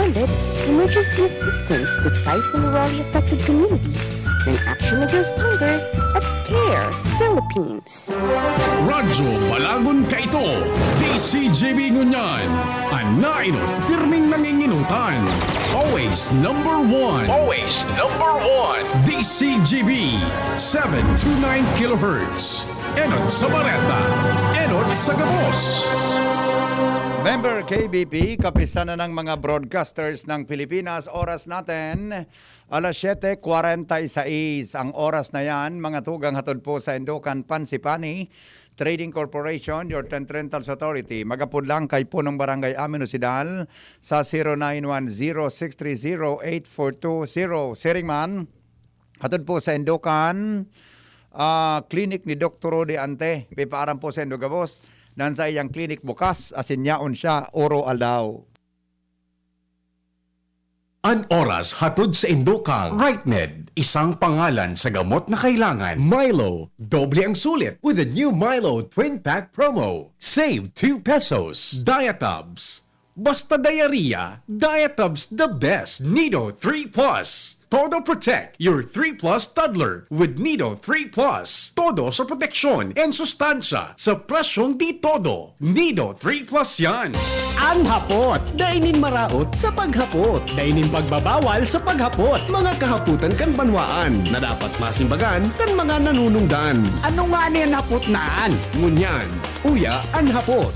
extended emergency assistance to Typhoon Raleigh-affected communities ng Action Against Hunger at CARE Philippines. Radyo Balagon ka ito, DCGB Ngunyan, anainot, pirming nanginginutan. Always number one. Always number one. DCGB, 729 kHz. Enot sa Bareta, Enot sa Gabos. Member KBP, kapisan na ng mga broadcasters ng Pilipinas. Oras natin, alas 7:46. Ang oras na yan, mga tugang hatod po sa Indocan Pansipani Trading Corporation, your Tent Rentals Authority. Magapod lang kay punong barangay Amino Sidal sa 0910-630-8420. Siringman, hatod po sa Indocan Clinic ni Dr. Rodi Ante. Pipaaram po sa Indogabos. Nan sa iyang clinic bukas, asin yaon siya, oro aldaw. An oras hatod sa Indokang. RightMed, isang pangalan sa gamot na kailangan. Milo, doble ang sulit with the new Milo Twin Pack Promo. Save 2 pesos. Diatabs, basta diarrhea, Diatabs the best. Nido 3 Plus. Todo Protect, your 3 Plus toddler with Nido 3 Plus. Todo sa proteksyon and sustansya sa presyong di todo. Nido 3 Plus yan. Ang hapot, dainin maraot sa paghapot. Dainin pagbabawal sa paghapot. Mga kahaputan kan banwaan na dapat masimbagan kan mga nanunungdan. Ano nga niyan hapot naan? Ngunyan, uya ang hapot.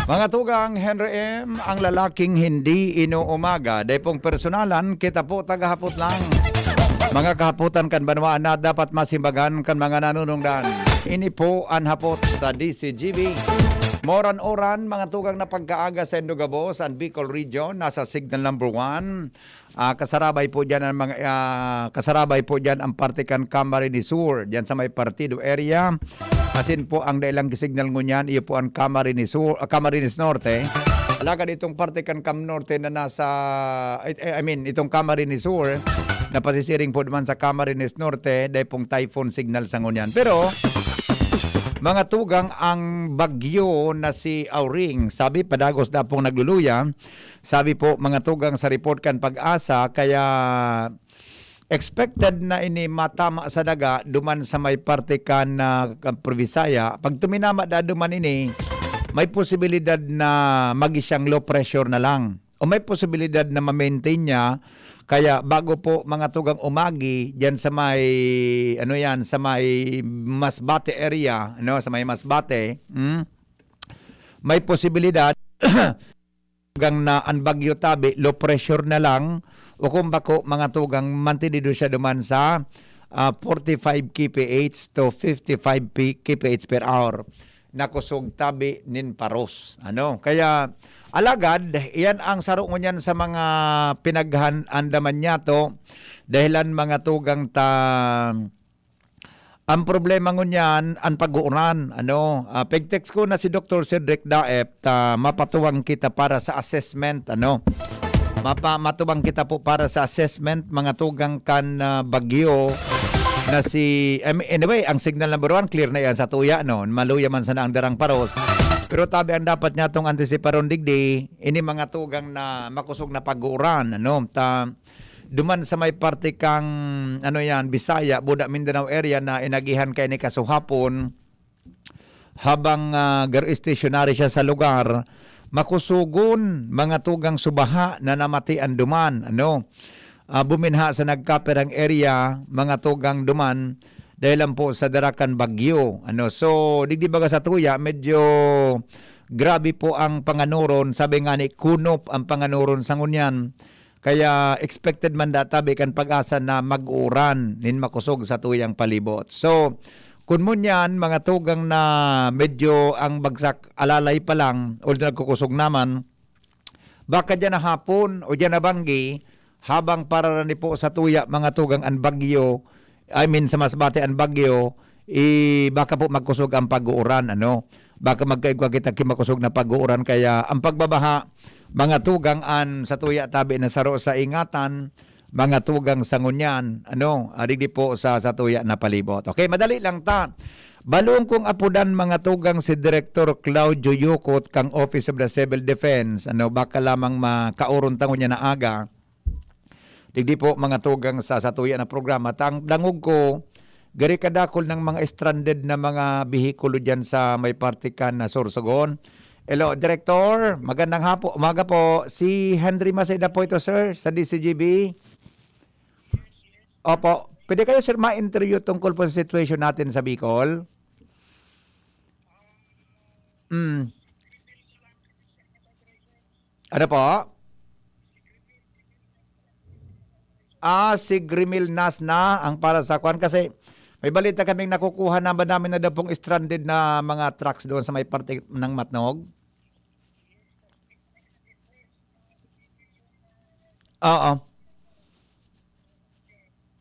Mga tugang, Henry M., ang lalaking hindi inuumaga. Dahil pong personalan, kita po tagahapot lang. Mga kahaputan kan banwaan na dapat masimbagan kan mga nanunungdan. Ini po ang hapot sa DCGB. Moran-oran, mga tugang na pagkaaga sa Indogabos and Bicol Region, nasa signal number 1. Kasarabay po dyan ang Partikan Camarines Sur, dyan sa may Partido area. Asin po ang dailang signal ngunyan, iyo po ang Camarines Norte. Alagad itong Partikan Cam Norte na nasa, itong Camarines Sur, na pasisiring po naman sa Camarines Norte, dahil pong typhoon signal sa ngunyan. Pero, mga tugang, ang bagyo na si Auring, sabi padagos na pong nagluluya, sabi po mga tugang sa report kan Pag-asa, kaya expected na ini matama sa daga duman sa may parte kan Provisaya. Pag tuminama da duman ini, may posibilidad na mag-isyang low pressure na lang. O may posibilidad na ma-maintain niya. Kaya bago po mga tugang umagi diyan sa may sa may Masbate area, sa may Masbate, may posibilidad tugang na ang bagyo tabi, low pressure na lang. O kung bako mga tugang mantinido siya duman sa 45 kph to 55 kph per hour na kusog tabi nin paros. Kaya alagad, iyan ang saro ngunyan sa mga pinaghandaman niya to dahilan mga tugang ang problema ngunyan ang pag-uuran. Pag-text ko na si Dr. Cedric Daep mapatuwang kita para sa assessment. Matuwang kita po para sa assessment mga tugang kan bagyo na si anyway, ang signal number 1 clear na yan sa tuya maluya man sa naang darang paros. Pero tabi ang dapat niya tong antisiparon digdi ini mga tugang na makusog na pag-uuran duman sa may parte kang Bisaya, Buda, Mindanao area na inagihan kay ni kasuhapon habang stationary siya sa lugar. Makusugon mga tugang subaha na namatian duman. Buminha sa nagkaperang area mga tugang duman dahil lang po sa darakan bagyo. So, digdi baga sa tuya, medyo grabe po ang panganuron. Sabi nga ni, kunop ang panganuron sa ngunyan. Kaya expected man databi kan Pag-asa na mag-uran nin makusog sa tuyang palibot. So, Kun mo niyan, mga tugang na medyo ang bagsak alalay pa lang, o nagkukusog naman, baka dyan na hapon o dyan na banggi, habang pararani po sa tuya mga tugang ang bagyo, sa Masbate ang bagyo, baka po magkusog ang pag-uuran, ano? Baka magkaigwa kita kimakusog na pag-uuran, kaya ang pagbabaha, mga tugang an sa tuya tabi na saro sa ingatan, mga tugang sa ngunyan, ano? Adigdi po sa tuya na palibot. Okay, madali lang ta. Balong kong apudan mga tugang si Director Claudio Yukot kang Office of the Civil Defense, ano? Baka lamang makauron tango niya na aga. Digdi po mga tugang sa tuya na programa. Tang dangog ko, gari kadakol ng mga stranded na mga bihikulo dyan sa may partikan na Sorsogon. Hello, Director. Magandang umaga po. Si Henry Maceda po ito, sir, sa DCGB. Opo. Pwede kayo, sir, ma-interview tungkol po sa situation natin sa Bicol? Ano po? Si Grimil Nas na ang para sa kwan kasi may balita kaming nakukuha naman namin na daw pong stranded na mga trucks doon sa may parte ng Matnog. Oo.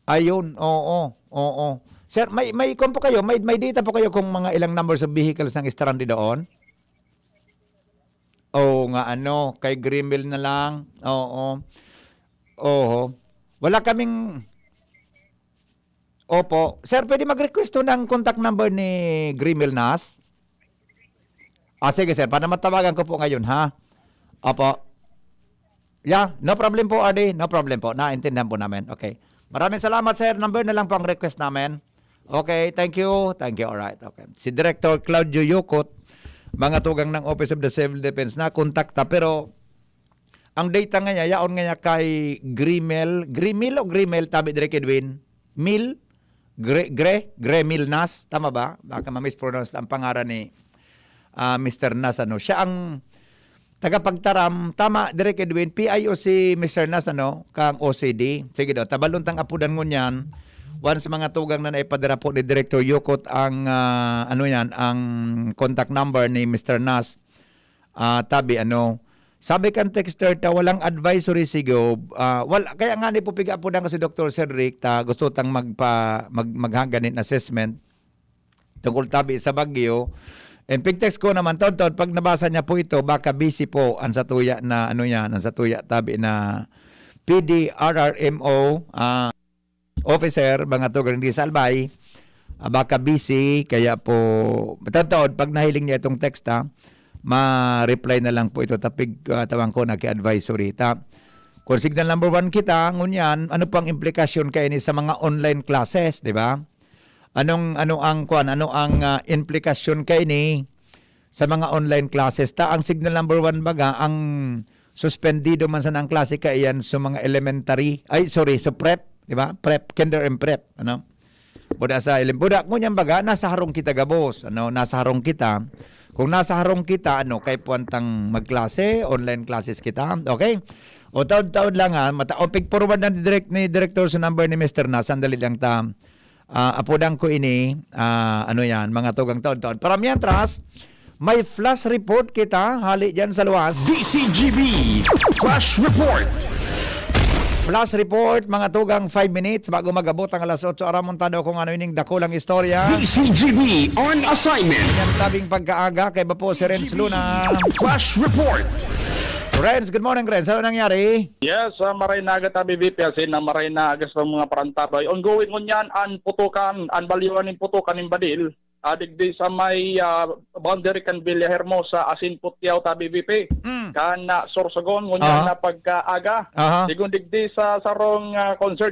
Ayun, oo. Sir, may kung po kayo, may data po kayo kung mga ilang numbers of vehicles ng stranded doon? Oo nga, kay Grimil na lang. Oo. Wala kaming... Opo. Sir, pwede mag-request ng contact number ni Grimil Nas? Sige, sir. Para matawagan ko po ngayon, ha? Opo. Yeah, no problem po, Adi. No problem po. Naintindihan po namin. Okay. Maraming salamat, sir. Number na lang po ang request namin. Okay, thank you. Thank you. Alright. Okay. Si Director Claudio Yukot, mga tugang ng Office of the Civil Defense na kontakta, pero... Ang data nga niya, yaon nga niya kay Grimil o Grimil, tabi dire Edwin? Gremil Nas, tama ba? Baka ma-mispronounce ang pangaran ni Mr. Nas, ano? Siya ang tagapagtaram, tama dire Edwin, PIO si Mr. Nas, ano? Kang OCD. Sige daw, tabaluntang apudan mo niyan. Once mga tugang na naipadara po ni Director Yukot ang, ang contact number ni Mr. Nas, tabi, sabi kan texter ta walang advisory sigo. Kaya nga ni po piga po na si Dr. Cedric ta gusto tang maghaganin assessment tungkol tabi sa Bagyo. And pigtext ko naman taon pag nabasa niya po ito baka busy po ang sa tuya na ang sa tuya tabi na PDRRMO officer mga tugang di Salbay. Baka busy kaya po taon pag nahiling niya itong text ma-reply na lang po ito tapig tawang ko na ki-advisory kung signal number 1 kita ngunyan ano pang implikasyon kay ni sa mga online classes, di ba? Ano ang implikasyon kay ni sa mga online classes ang signal number 1 baga ang suspendido man sa nang klase kaiyan sa mga elementary sa prep, di ba? Prep, kinder and prep, buda ngunyan baga nasa harong kita gabos, nasa harong kita. Kung nasa harong kita, kay puwantang magklase, online classes kita, okay? O taon-taon lang pig forward na ni Director sa number ni Mr. Nas, sandali lang apudan ko ini, mga tugang taon-taon. Para mientras, may flash report kita, hali dyan sa luwas. DCGB Flash Report. Flash report, mga tugang 5 minutes bago magabot ang alas 8. Aramontado kung ining dakulang istorya. DCGB on assignment. Yan tabing pagkaaga kay ba po si Renz Luna. Flash Report. Renz, good morning, Renz. Ano nangyari? Yes, maray na agad tabi VP asin na maray na agad sa mga parantabay. Ongoing ngunyan an putukan, an baliwan ng putukan ng Badil. Digdi sa may boundary kan Villahermosa asin Putyaw tabi VP. Kan Sorsogon ngunyan na pagkaaga. Sigun digdi sa sarong concert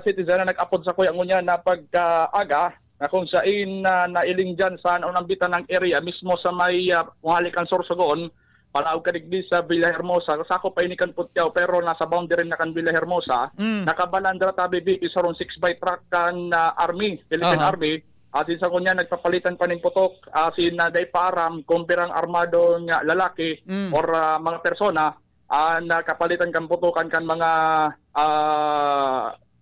citizen na nag-upload sa kuya ngunyan na pagkaaga na kung sain nailing dyan sa unambitan ng area mismo sa may Muhalikan Sorsogon. Panaog ka digdi sa Villahermosa, sako pa inikan Putyaw pero nasa boundary na kan Villahermosa. Nakabalandra tabi VP sa 6 by truck kan Army, Philippine Army. Asin sa kunya nagpapalitan pa ning putok asin na day param kung pirang armado nga lalaki or mga persona nakapalitan kan putokan kan mga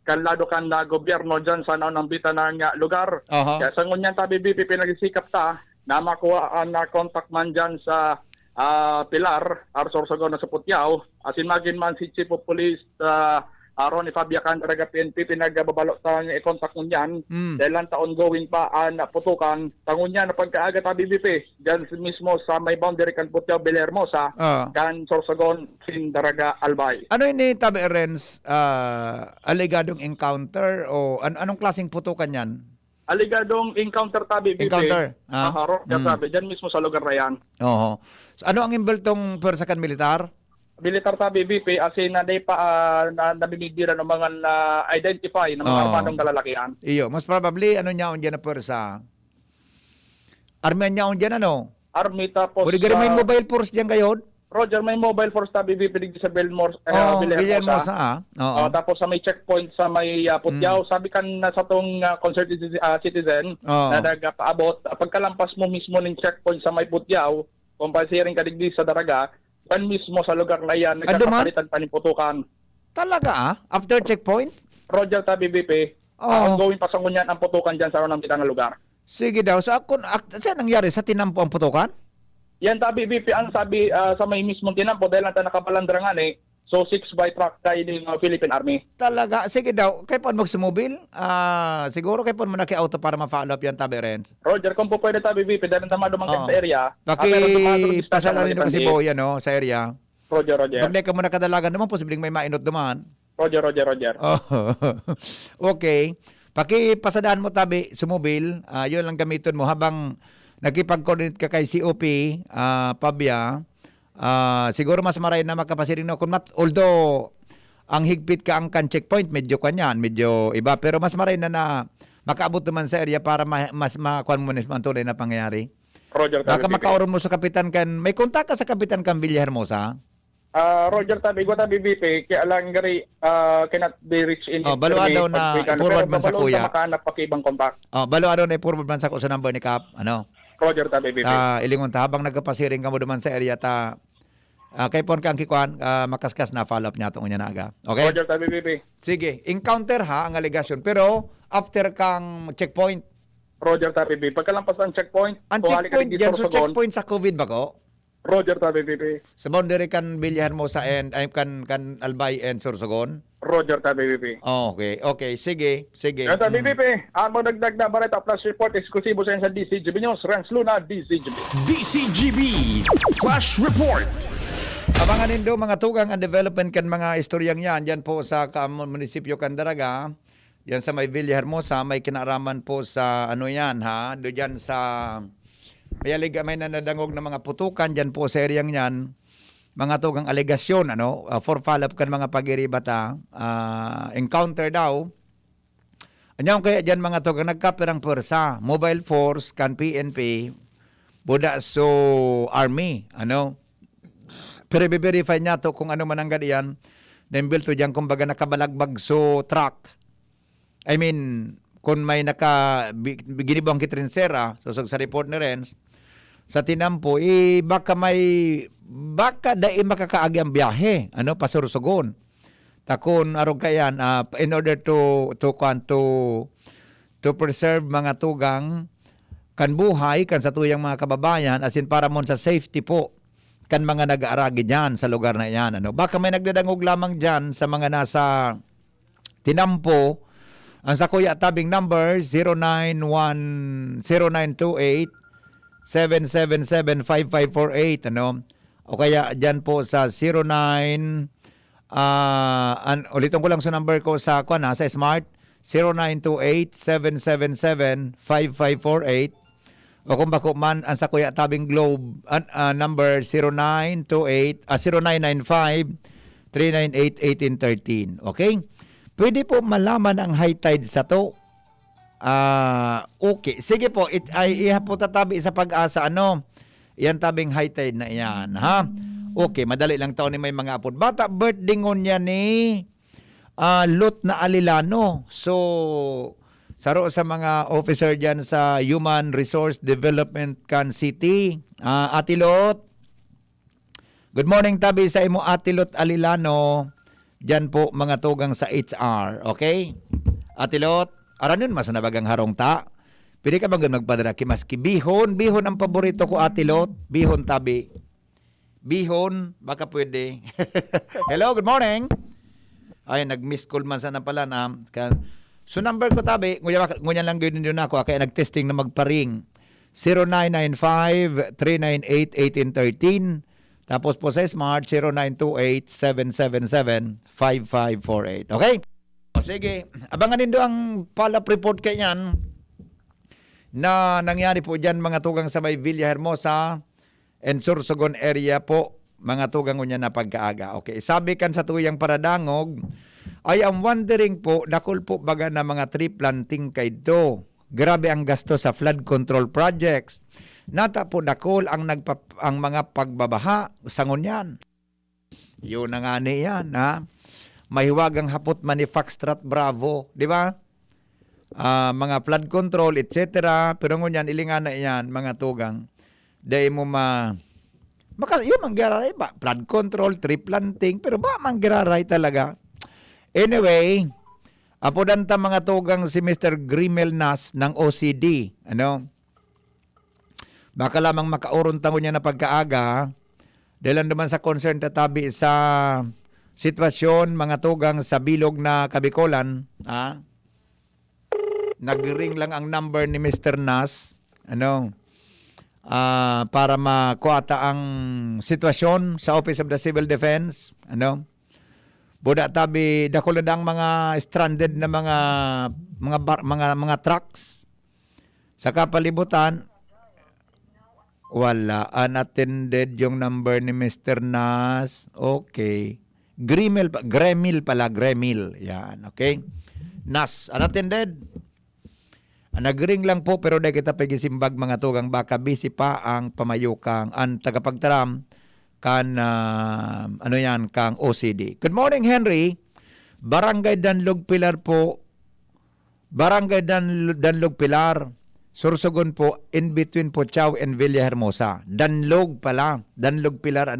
kanlado kan na gobyerno dyan sa naunang bita ng lugar. Aha. Kaya sa ngunyan tabi BP pinagsikap ta na makuha na contact man dyan sa Pilar, Sorsogon na sa Putyaw. Asin magin man si Chief of Police Ronnie Fabiacan talaga PNP pinagbabalo ta nga i-contact ngunyan. Dahil lang ongoing pa na putukan. Tangunyan na pagkaaga tabi BP dyan mismo sa may boundary kan Putyaw, Villahermosa, kan Sorsogon, Sindaraga, Albay. Ano ini Tabi Renz, aligadong encounter o anong klaseng putukan yan? Aligadong encounter tabi BP. Encounter. Harap tabi dyan mismo sa lugar na yan. Oo. So, ano ang imbeltong pwersakan militar? Militar tabi BP asin na day pa nabibigyan ng mga identify ng mga armadong kalalakihan. Iyo, most probably ano niya dyan na pwersa? Army niya dyan ano? Army tapos Pwede may mobile force dyan kayo? Roger, may mobile force tabi BP digdi sa Villahermosa. Villahermosa. Tapos sa may checkpoint sa may Putyaw, sabi kan na sa tong concerned citizen na nagpaabot pagkalampas mo mismo ng checkpoint sa may Putyaw, kung pasiring ka digdi sa Daraga, kan mismo sa lugar na yan, nagkakapalitan pa ni putukan. Talaga After checkpoint? Roger tabi BP, ongoing pa sa ngunyan ang putukan dyan sa unang bitang lugar. Sige daw. So, saan nangyari? Sa tinampo ang putukan? Yan tabi BP, ang sabi sa may mismong tinampo, dahil ang nakapalandrangan so 6 by truck tayo ng Philippine Army. Talaga? Sige daw. Kaya po magsumobil? Siguro kaya po manaki-auto para ma-follow up yan, Tabi Renz. Roger, kung po pwede tabi BP, dahil ang dumangkag sa area. Pasalan nito kasi Boy, sa area. Roger. Pag ka muna kadalagan naman, posibleng may mainot naman. Roger. Oh. Okay. Pakipasadahan mo Tabi, sumobil. Yun lang gamitin mo habang nakipag-coordinate ka kay COP, Pabia. Siguro mas maray na makapasiring na. Although, ang higpit ka ang kan checkpoint, medyo iba. Pero mas maray na makaabot naman sa area para mas makakuan mo ang tunay na pangyayari. Roger, Baka makauron mo sa kapitan kan. May kontak ka sa kapitan kan Villahermosa? Roger, tabi BP, kaya lang gari cannot be reached in baluan daw na forward man sa kuya. Pero makahanap pa kibang kontak. Baluan daw na forward man sa ko sa number ni Cap. Roger, tabi BP. Ilingon ta habang nagkapasiring ka mo duman sa area ta kay pon kang kikuan makaskas na follow up niya tong unya na aga. Okay? Roger, tabi BP. Sige, encounter ang allegation pero after kang checkpoint. Roger, tabi BP. Pagkalampas ng checkpoint, Ang checkpoint diyan so checkpoint sa COVID ba ko? Roger, tabi BP. Sa boundary kan Villahermosa and kan Albay and Sorsogon. Roger, tabi BP. Okay, sige. Tabi BP, ang magdagdag na Bareta Plus Report eksklusibo sa DCGB News, Renz Luna, DCGB. DCGB Flash Report. Abangan nindo mga tugang ang development kan mga istoryang yan. Diyan po sa munisipyo Candaraga. Diyan sa may Villahermosa, may kinaraman po sa diyan sa may nanadangog na mga putukan diyan po sa areang yan. Mga tugang alegasyon for follow-up kan mga pagiribata encounter daw. Anyang kaya diyan mga tugang nagkapirang pwersa, mobile force kan PNP, buda so army, Pero i-verify niya to kung ano man ang gadiyan. Nembil to diyan kumbaga nakabalagbag so truck. I mean, kung may ginibang kitrinsera, susog sa report ni Renz, sa tinampo, baka dai makakaagi ang biyahe, pasursugon. Takon arog kayan, in order to preserve mga tugang kan buhay, kan sa tuyang mga kababayan, asin para mon sa safety po, kan mga nag-aaragi dyan sa lugar na yan. Baka may nagdadangog lamang dyan sa mga nasa tinampo. Ang sa kuya tabing number 0928-777-5548 o kaya dyan po sa ulitin ko lang sa number ko sa sa smart 0928-777-5548 o kung bako man ang sa kuya tabing globe number 0995-398-1813. Okay? Pwede po malaman ang high tide sa to. Okay. Sige po, iha po tatabi sa pag-asa. Yan tabing high tide na yan. Ha? Okay, madali lang taon ni may mga apod. Bata, birthday ngon yan ni Lot na Alilano. So, saro sa mga officer dyan sa Human Resource Development Can City. Ati Lot. Good morning tabi sa imo Ati Lot Alilano. Diyan po mga tugang sa HR. Okay? Atilot, aranon mas nabagang harong ta. Pwede ka bang magpadala kimaski bihon? Bihon ang paborito ko, Atilot. Bihon tabi. Bihon, baka pwede. Hello, good morning. Ay, nag-miss call man sana pala na. So number ko tabi, ngunya lang gawin din ako, kaya nag-testing na magparing. 0995-398-1813. Tapos po sa Smart, 0928-777-5548. Okay? O sige, abangan din ang follow-up report kanyan na nangyari po dyan mga tugang sa may Villahermosa and Sorsogon area po, mga tugang niya na pagkaaga. Okay, sabi kan sa tuyang paradangog, I am wondering po, dakol po baga na mga tree planting kay do. Grabe ang gasto sa flood control projects. Nata po dakol ang mga pagbabaha sa ngunyan. Yun na nga niyan, ha? Mahiwagang hapot manifacturat bravo, di ba? Mga flood control, etc. Pero ngunyan, ilingan na yan, mga tugang. Dahil mo yun manggiraray ba? Flood control, tree planting, pero ba manggiraray talaga? Anyway, apodanta mga tugang si Mr. Grimel Nas ng OCD. Ano? Baka lamang makauron tango niya na pagkaaga dahil naman sa concern tatabi sa sitwasyon mga tugang sa bilog na Kabikolan. Nag-ring lang ang number ni Mr. Nas. Ano? Para makuata ang sitwasyon sa Office of the Civil Defense. Ano? Buda tabi dakuladang mga stranded na mga trucks sa kapalibutan. Wala, unattended yung number ni Mr. Nas. Okay. Gremil pala. Yan, okay. Nas, unattended. Nagring lang po pero dahil kita pagisimbag mga tugang baka busy pa ang pamayukang ang tagapagtaram kang OCD. Good morning, Henry. Barangay Danlog Pilar po. Barangay Danlog Pilar. Sorsogon po, in between po Chao and Villahermosa. Danlog pala. Danlog Pilar,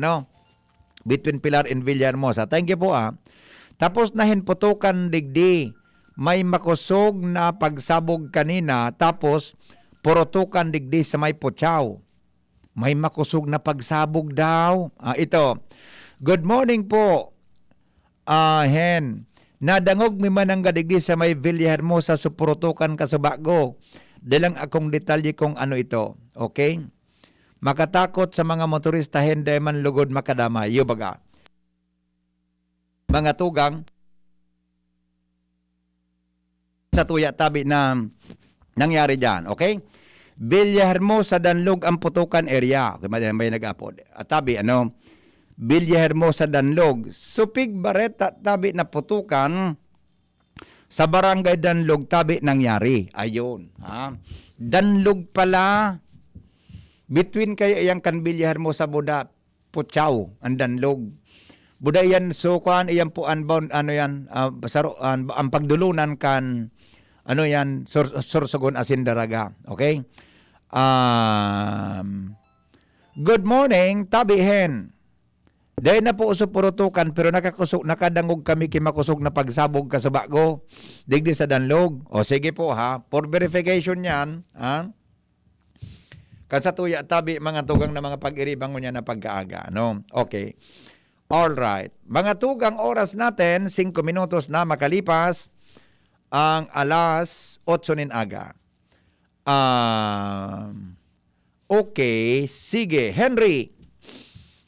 between Pilar and Villahermosa. Thank you po, Tapos nahin putukan digdi. May makusog na pagsabog kanina. Tapos, purutukan digdi sa may Puchaw. May makusog na pagsabog daw. Ito. Good morning po, Hen. Nadangog mi man ang gadigdi sa may Villahermosa sa purutukan kasabago. Dalang akong detalye kung ano ito. Okay? Makatakot sa mga motorista, hindi man lugod makadama. Baga. Mga tugang, sa tuya tabi na nangyari dyan. Okay? Villahermosa Danlog ang putukan area. Okay, may nag-upload. Tabi, Villahermosa Danlog. Supig Bareta tabi na putukan sa barangay Danlog tabi nangyari. Ayun. Danlog pala. Between kayo iyang kan Villahermosa Buda Puchaw ang Danlog. Buda yan sukuan iyan po unbound ang pagdulunan kan Sorsogon Asindaraga. Okay? Good morning, Tabi Hen. Dahil na po usap purutukan pero nakadangog kami kimakusog na pagsabog ka sa bago. Digdi sa Danlog. O sige po for verification yan. Kasatuya tabi mga tugang na mga pag-iribang niya na pagkaaga. Okay. Alright. Mga tugang oras natin, 5 minutos na makalipas ang alas 8 nin aga. Okay, sige. Henry,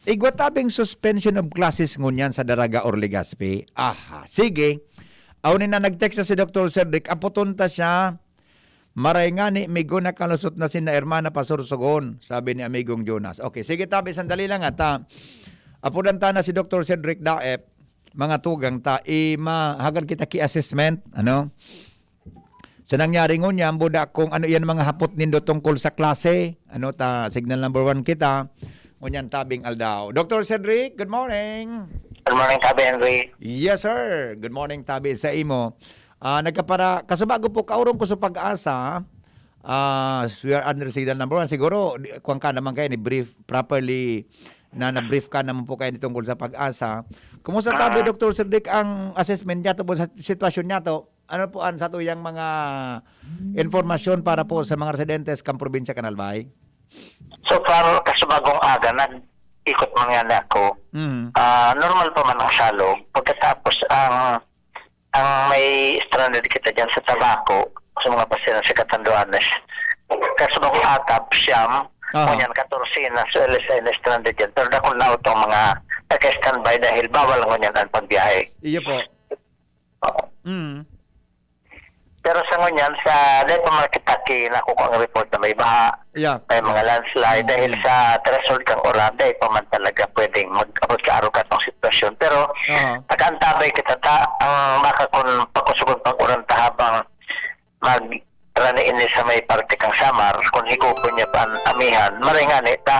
igwatabing suspension of classes ngunyan sa Daraga or Legazpi. Sige. Awnin na nag-text si Dr. Cedric, aputunta siya. Maray nga ni Migo na kalusot na sina Hermana Pasursogon, sabi ni Amigong Jonas. Okay, sige tabi, sandali lang apudanta na si Dr. Cedric Daep, mga tugang mahagad kita ki-assessment, sa nangyari ngunya, buda kung ano yan mga hapot nindo tungkol sa klase, signal number 1 kita, ngunyan tabing aldaw. Dr. Cedric, good morning. Good morning, Tabi Henry. Yes, sir. Good morning, Tabi, sa imo. Kasabago po kaurong ko sa pag-asa, we are under signal number 1. Siguro, kung ka naman kayo, ni-brief properly na na-brief ka naman po kayo tungkol sa pag-asa. Kumusta tabi, Dr. Cedric, ang assessment niya to po sa sitwasyon niya to? Ano po ang sa tuyang mga informasyon para po sa mga residentes kang probinsya Kanalbay? So far, kasubagong aga, nag-ikot man nga ako. Normal pa man ang salog. Pagkatapos, ang may stranded kita dyan sa tabako, sa mga pasyente sa Catanduanes. Kasubagong atap, siyam, kunyan 14 na sa LSI na stranded dyan. Pero dakong na itong mga naka-standby dahil bawal ngunyan ang pagbiyahe. Iyo po. Oo. Pero sa ngunyan, sa dahil pa makitaki na kuko ang report na may baha, Yeah. may mga landslide dahil sa threshold kang oras dahil pa man talaga pwedeng mag-abot ka araw katong sitwasyon. Pero nakaantabay kita ang makakun pagkusugod pang oran habang rani ini sa may parte kang Samar, kung higupon niya pa ang amihan, maringani ta,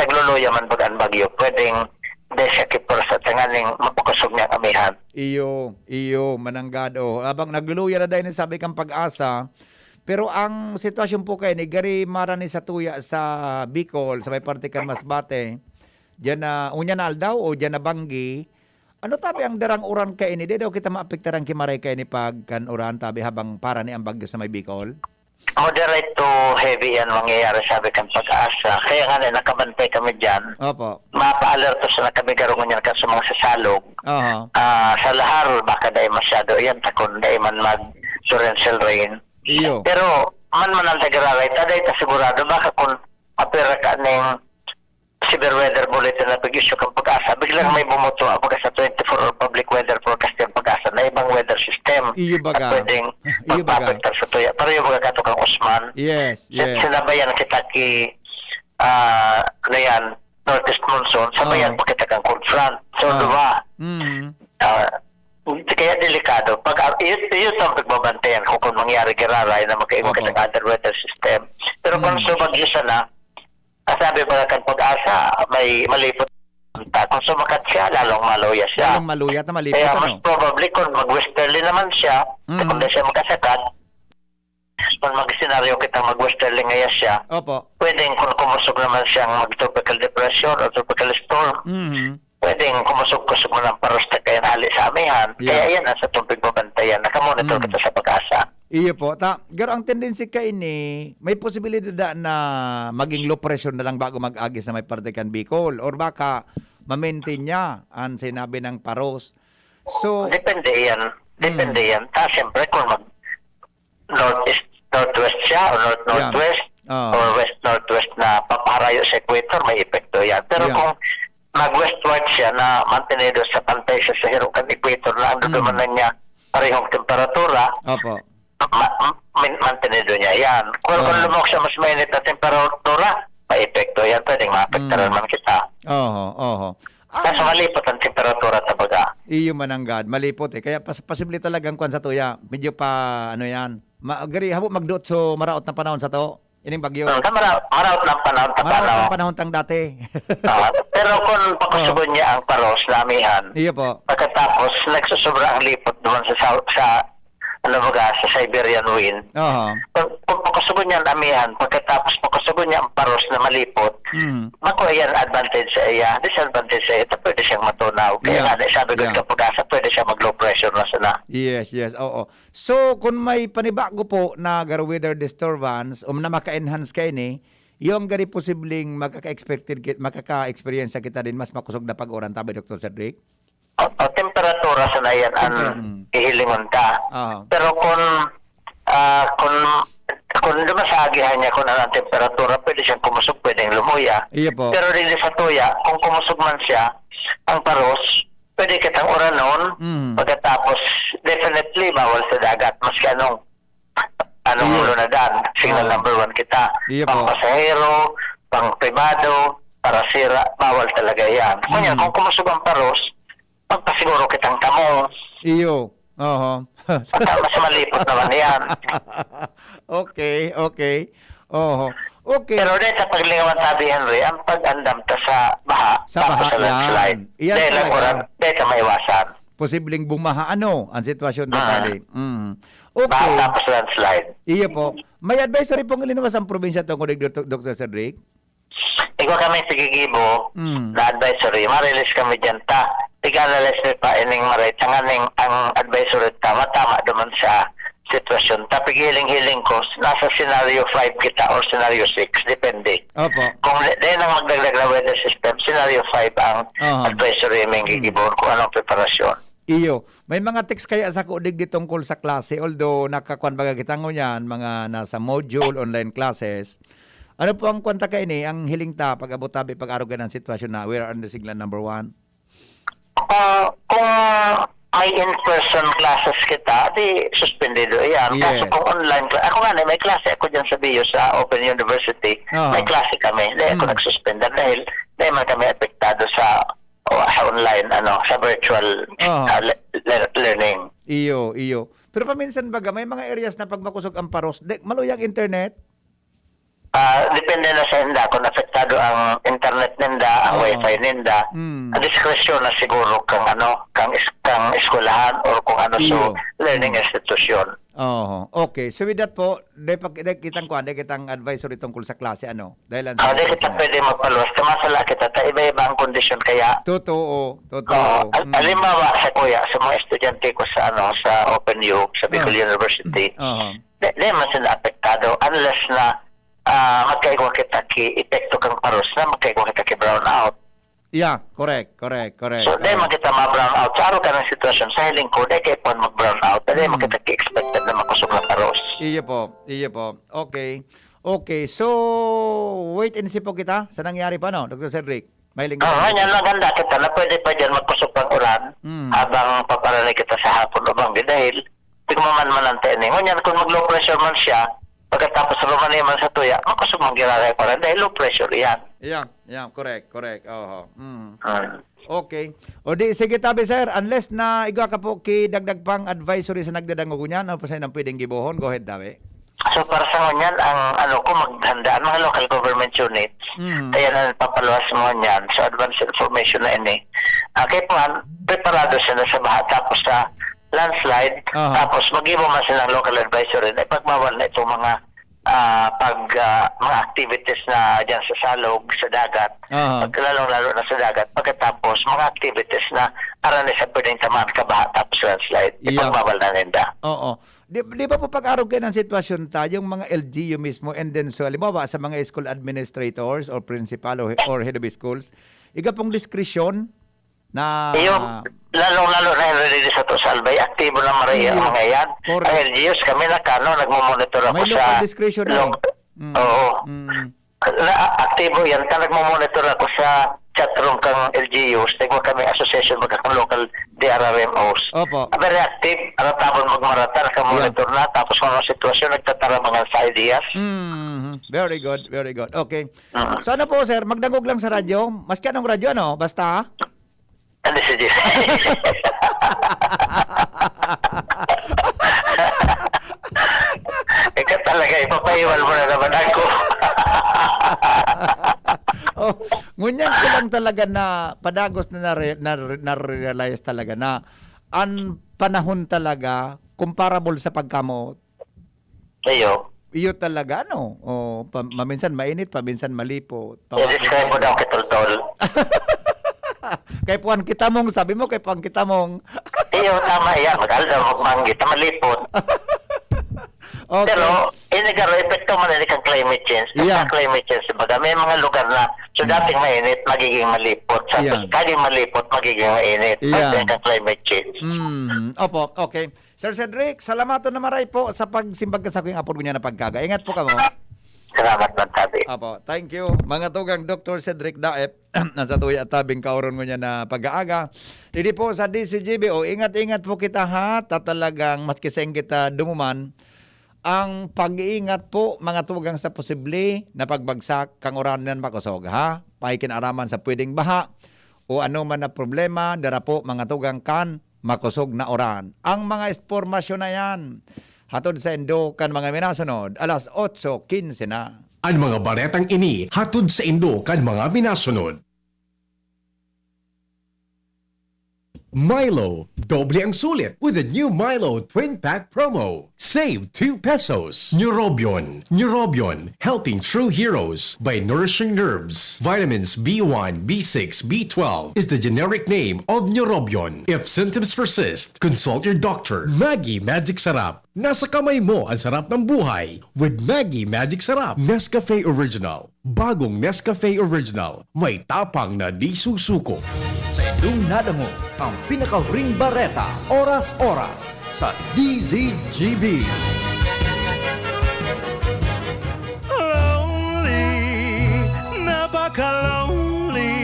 nagluluya man bagan bagyo, pwedeng desya kipor sa tanganing mapakusog niya ang amihan. Iyo, mananggado. Habang nagluluya na dahil sabi kang pag-asa, pero ang sitwasyon po kayo ni Gary Marani sa tuya sa Bicol, sa may parte kang Masbate, diyan na, unya na aldaw o diyan na Banggi, ano tabi ang darang uran kayo ni? Di daw kita maapektaran kimaray kayo ni pagkan uran tabi habang para ni ang bagyo sa may Bicol? Moderate to heavy yan mangyayari sabi kang pag-asa. Kaya nga nakabantay kami dyan. Opo. Mapa-alerto sa nakabigarungan yan ka sa mga sasalog. Sa lahar, baka dahil masyado yan, takon dahil man mag-torrential rain. Iyo. Pero, man ang tagararay, taday ta sigurado, baka kung apira ka ng severe weather bulletin na pag-issue kang pag-asa, biglang may bumuto ang sa 24-hour public weather forecast yung pag-asa na ibang weather system. Iyo baga. At pwedeng Iyo baga. magpapagtar sa tuya. Pero yung mga kato kang Usman, Yes. sinabayan kita ki ano yan, northeast monsoon, sabayan pa kita kang cold front. So, diba? Kaya delikado. Pag yun ang pagbabantayan kung mangyari kiraray na magkaibang kita ng other weather system. Pero kung sumagyo siya na, sabi ba kan pag-asa, may malipot. Kung sumakat siya, lalong maluya siya. Lalong maluyat na malipot, Kaya ano? most probably kung mag-westerly naman siya, kung di siya makasakat, kung mag-senaryo kita mag-westerly ngayon siya, Opo. pwedeng kung kumusog naman siyang mag-tropical depression o tropical storm, pwedeng kumusog-kusog mo ng parusta kaya hali sa amihan. Yeah. Kaya yan ang sa tubig mabantayan. Nakamonitor kita sa pag-asa. Iyo po. Pero ang tendency kay ini, may posibilidad na maging low pressure na lang bago mag-agis na may parte kan Bicol or baka ma-maintain niya ang sinabi ng paros. So, Depende yan. Siyempre kung northwest siya o northwest or west-northwest na paparayo sa equator, may epekto yan. Pero kung mag-westward siya na mantenido sa pantay siya sa hirukan equator na ando naman na niya parehong temperatura, Opo. mantenido niya yan. Kung lumok siya mas mainit na temperatura, may epekto yan. Pwedeng maapektaran man kita. Oho. Kaso malipot ang temperatura tabaga. Iyo mananggad, malipot eh. Kaya posible talagang kwan sa tuya. Medyo pa, ano yan. Gari, habo magduot so maraot na panahon sa to. Ining bagyo. Maraot ng panahon Maraot ng panahon tang dati. Pero kung pagkusugon niya ang paros na amihan, Iyo po. pagkatapos nagsusubra ang lipot doon sa Siberian wind. Kung pagkusugon niya ang amihan, pagkatapos pagkusugon niya ang paros na malipot, makuha yan advantage sa iya, disadvantage sa iya, pwede siyang matunaw. Kaya nga, sabi ko sa pag-asa, pwede siya mag-low pressure na sana. Yes, oo. So, kung may panibago po na weather disturbance o na maka-enhance kayo ni, yung gari posibleng makaka-experience kita din mas makusog na pag-oran. Tabi, Dr. Cedric? O temperatura sa na yan ang ihilingon ka. Pero kung dumasagihan niya kung ano ang temperatura, pwede siyang kumusog, pwedeng lumuya. Iyo po. Pero rin sa tuya, kung kumusog man siya, ang paros, pwede kitang uranon, pagkatapos definitely bawal sa dagat, maski anong ulo na dan. Signal number 1 kita. Pang pasahero, pang privado, para sira, bawal talaga yan. Kung kumusog ang paros, magpasiguro kitang tamo. Iyo. Mas malipot naman yan. Okay. Okay. Pero dahil sa paglingawan sabi, Henry, ang pag-andam ta sa baha, tapos sa landslide. Dahil lang oran, dahil sa maiwasan. Posibleng bumaha ang sitwasyon na tali. Okay. Baha tapos landslide. Iyo po. May advisory pong ilinawas ang probinsya tungkol kay Dr. Cedric? ikaw kami tigigibo na advisory, ma-release kami dyan ta. Tiga-analyze mi pa ining maray, tanganing ang advisory ta, matama naman sa sitwasyon. Tapi hiling-hiling ko, nasa scenario 5 kita or scenario 6, depende. Opo. Kung dahil ang magdagdag na weather system, scenario 5 ang advisory may gigibon kung anong preparasyon. Iyo, may mga text kaya sa kudig di tungkol sa klase, although nakakuan baga kita ngunyan, mga nasa module, online classes. Ano po ang kwenta kayo ni, ang hiling ta, pag-abot tabi, pag-arugan ng sitwasyon na we are under sigla number 1? Kung may in-person classes kita, di suspendido yan. Yes. Kaso kung online, ako nga may klase ako dyan sa BIO sa Open University, may klase kami. Dahil ako nagsuspenda dahil man kami apektado sa online, sa virtual learning. Iyo. Pero paminsan baga, may mga areas na pag makusog ang paros, maluyang internet? Depende na sa ninda kung apektado ang internet ninda, ang wifi ninda. Ang diskresyon na siguro kang eskwelahan or kung so learning institution. Okay. So with that po, kitang advisory tungkol sa klase dahil Di kita pwede magpaluwas. Kamasala kita ta iba-iba ang kondisyon kaya. Totoo. Halimbawa sa kuya, sa mga estudyante ko sa sa OpenU, sa Bicol University. Di man sila apektado unless na magkaigwa kita epekto kang paros na magkaigwa kita brown out. Yeah, correct. So, dahil man kita ma-brown out. Sa araw ka ng sitwasyon, sa hiling ko, dahil kayo po mag-brown out. Dahil man kita expected na makusog ng paros. Iyo po. Okay, so wait and see po kita sa nangyari pa, Dr. Cedric? May linggo. Yan maganda kita na pwede pa dyan magkusog ng ulan habang paparanig kita sa hapon o banggi dahil tigmaman man ang tening. Ngunyan, kung mag-low pressure man siya, pagkatapos rumani man sa tuya, makusog mong giraray pa rin dahil low pressure yan. Yeah, correct. Okay. O di, sige tabi sir, unless na igwa ka po dagdag pang advisory sa nagdadango ko niyan, ano pa sa'yo ng pwedeng gibohon? Go ahead, Dawe. So para sa ngunyan, ang maghandaan mga local government units, kaya na papaluwas mo niyan sa advanced information na ini. Kaya po, preparado sila sa baha, tapos sa landslide, tapos mag-ibo man silang local advisory na ipagmawal na itong mga mga activities na dyan sa salog, sa dagat, lalong-lalo na sa dagat, pagkatapos mga activities na arani sa pwedeng tamaan kabaha, tapos landslide, ipagmawal na ninda. Oo. Di ba po pag-arog kayo ng sitwasyon yung mga LGU mismo and then so, halimbawa sa mga school administrators or principal or head of schools, iga pong diskresyon na lalong-lalo na yung release sa to sa Albay, aktibo na maray ang mga yan. Ang LGUs kami nagmomonitor ako may sa local discretion aktibo yan. Nagmomonitor ako sa chatroom kang LGUs. Nagwa kami association magkakang local DRRMOs. Opo. Very active. Aratabon magmarata, nakamonitor na. Tapos kung anong sitwasyon, nagtatara mga sa ideas. Very good. Okay. So ano po sir, magdagog lang sa radyo. Maski anong radyo, basta Ano si Jess? Ikaw talaga, ipapaiwal mo na naman ako. Ngunyan ko lang talaga na padagos na na-realize talaga na ang panahon talaga comparable sa pagkamot. Iyo talaga, maminsan mainit, paminsan malipot. I-describe mo daw kitultol. Kay puan kita mong, sabi mo, kay puan kita mong. Iyo, tama yan. Magaldang magmanggit, malipot. Okay. Pero, inigaro, epekto man na kang climate change. Sa climate change, baga, may mga lugar na, so dating mainit, magiging malipot. Sa kaging malipot, magiging mainit. Pagdating kang climate change. Opo, okay. Sir Cedric, salamato na maray po sa pagsimbag sa aking apod niya na pagkaga. Ingat po ka mo. Salamat man tabi. Apo, thank you. Mga tugang Dr. Cedric Daep, nasa tuya at tabing kauron mo niya na pag-aaga. Hindi po sa DCGB, ingat-ingat po kita talagang maski sa kita dumuman, ang pag-iingat po mga tugang sa posible na pagbagsak kang oranan makusog Pahikin araman sa pwedeng baha o ano man na problema, dara po mga tugang kan makusog na oran. Ang mga esformasyon na yan, hatod sa Indo kan mga minasunod, alas 8:15 na. Ang mga baretang ini, hatod sa Indo kan mga minasunod. Milo, doble ang sulit with the new Milo Twin Pack Promo. Save 2 pesos. Neurobion, helping true heroes by nourishing nerves. Vitamins B1, B6, B12 is the generic name of Neurobion. If symptoms persist, consult your doctor. Maggie Magic Sarap. Nasa kamay mo ang sarap ng buhay with Maggie Magic Sarap. Nescafe Original. Bagong Nescafe Original. May tapang na di susuko. Sa inyong nadango ang pinaka-ring bareta oras-oras sa DZGB. Lonely, napaka-lonely.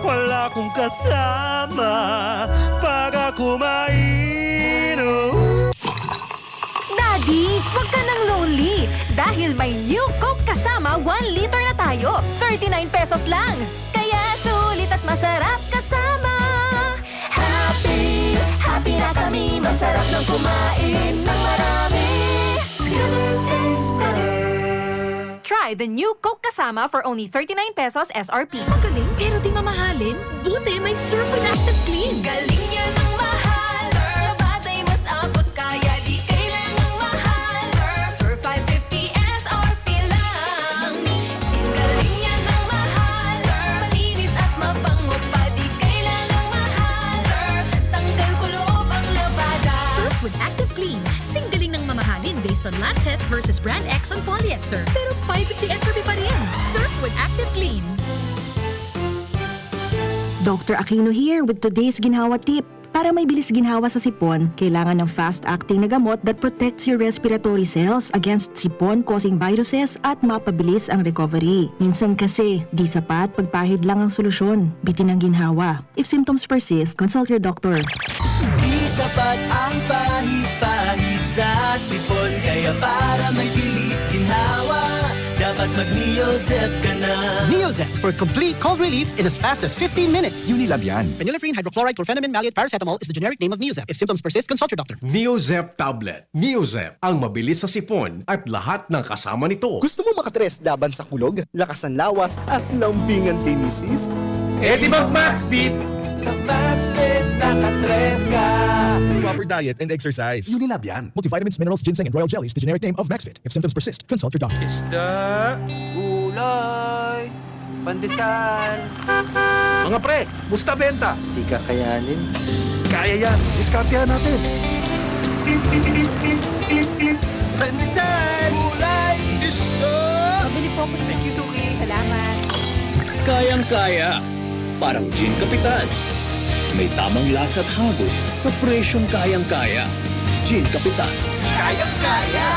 Wala kong kasama pag ako mainom. Daddy, wag ka nang lonely. Dahil may new Coke kasama 1 liter na tayo. 39 pesos lang. Kaya sulit at masarap kasama. Happy, happy na kami. Masarap nang kumain ng marami. It's gonna taste better. Try the new Coke kasama for only 39 pesos SRP. Magaling pero di mamahalin. Buti may Surf with Active Clean. Galing niya ng mahal. Surf at ay mas abot kaya di kailangang mahal. Surf 550 SRP lang. Galing niya ng mahal. Surf malinis at mabango pa di kailangang mahal. Surf tanggal kulob ang labada. Surf with Active Clean. Singgaling ng mamahalin based on lab test versus brand X on polyester. Pero 550 SRP pa rin. Surf with Active Clean. Dr. Aquino here with today's ginhawa tip. Para may bilis ginhawa sa sipon, kailangan ng fast-acting na gamot that protects your respiratory cells against sipon-causing viruses at mapabilis ang recovery. Minsan kasi, di sapat pagpahid lang ang solusyon. Bitin ang ginhawa. If symptoms persist, consult your doctor. Di sapat ang pahit-pahit sa sipon. Kaya para may bilis ginhawa, dapat mag-Neozep ka na. Neozep for complete cold relief in as fast as 15 minutes. Unilab yan. Phenylephrine, hydrochloride, chlorphenamine, maleate, paracetamol is the generic name of Neozep. If symptoms persist, consult your doctor. Neozep Tablet. Neozep, ang mabilis sa sipon at lahat ng kasama nito. Gusto mo makatres laban sa kulog, lakas ng lawas at lambingan kay misis? Eh di mag-Maxfit! Sa Maxfit, nakatres ka. Proper diet and exercise. Unilab yan. Multivitamins, minerals, ginseng, and royal jellies, the generic name of Maxfit. If symptoms persist, consult your doctor. Isda, gulay, pandesal. Mga pre, musta benta? Di kakayanin. Kaya yan, diskartehan natin. Pandesal, gulay, isda. Pabili po ako sa Yuzuki. Salamat. Kayang-kaya. Parang Gin Kapitan. May tamang lasa at hagod sa presyong kayang-kaya. Gin Kapitan. Kayang-kaya.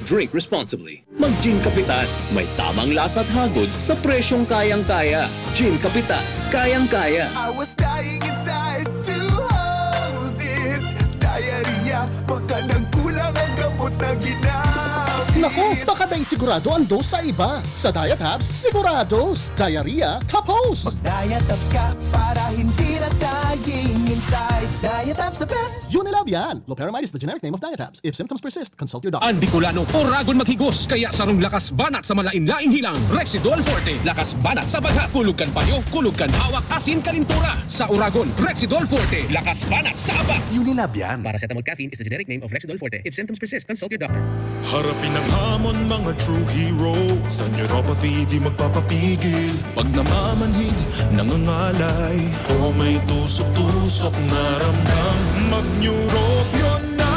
Drink responsibly. Mag-Gin Kapitan. May tamang lasa at hagod sa presyong kayang-kaya. Gin Kapitan. Kayang-kaya. I was dying inside to hold it. Diarrhea, baka nagkulang ang gamot na ginamit. Nako, baka dahil sigurado ang dose sa iba. Sa Diet Hubs, sigurados. Diarrhea, tapos. Mag-diet ups ka para hindi na dying inside. Diet ups the best. Unilab yan. Loperamide is the generic name of Diet Hubs. If symptoms persist, consult your doctor. Ang Bicolano, oragon maghigos, kaya sarong lakas banat sa malain-laing hilang. Rexidol Forte, lakas banat sa bagha. Kulugkan payo, kulugkan hawak, asin kalintura. Sa oragon, Rexidol Forte, lakas banat sa aba. Unilab yan. Paracetamol caffeine is the generic name of Rexidol Forte. If symptoms persist, consult your doctor. Harapin ang hamon, mga true hero. Sa neuropathy, di magpapapigil. Pag namamanhid, nangangalay. O may tusok-tusok na ramdam, mag-neurobion na.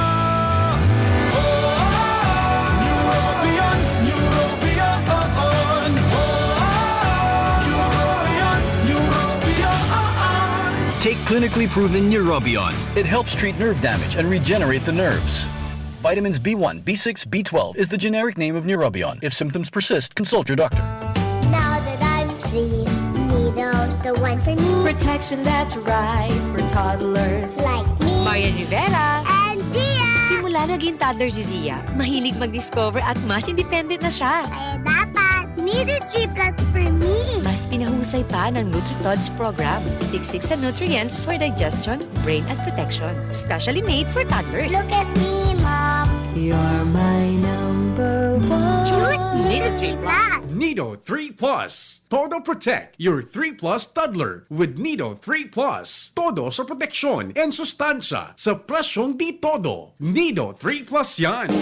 Neurobion, neurobion. Neurobion, neurobion. Take clinically proven Neurobion. It helps treat nerve damage and regenerate the nerves. Vitamins B1, B6, B12 is the generic name of Neurobion. If symptoms persist, consult your doctor. Now that I'm free, Nido's the one for me. Protection that's right for toddlers. Like me. Marian Rivera. And Zia. Simula naging toddler si Zia, mahilig mag-discover at mas independent na siya. Kaya dapat, Nido 3 Plus for me. Mas pinahusay pa ng NutriTods program. Siksik sa nutrients for digestion, brain at protection. Specially made for toddlers. Look at me, Mom. You're my number one. Choose Nido Nido 3 Plus. Todo protect your 3 Plus toddler with Nido 3 Plus. Todo sa proteksyon and sustansya sa presyong di todo. Nido 3 Plus yan.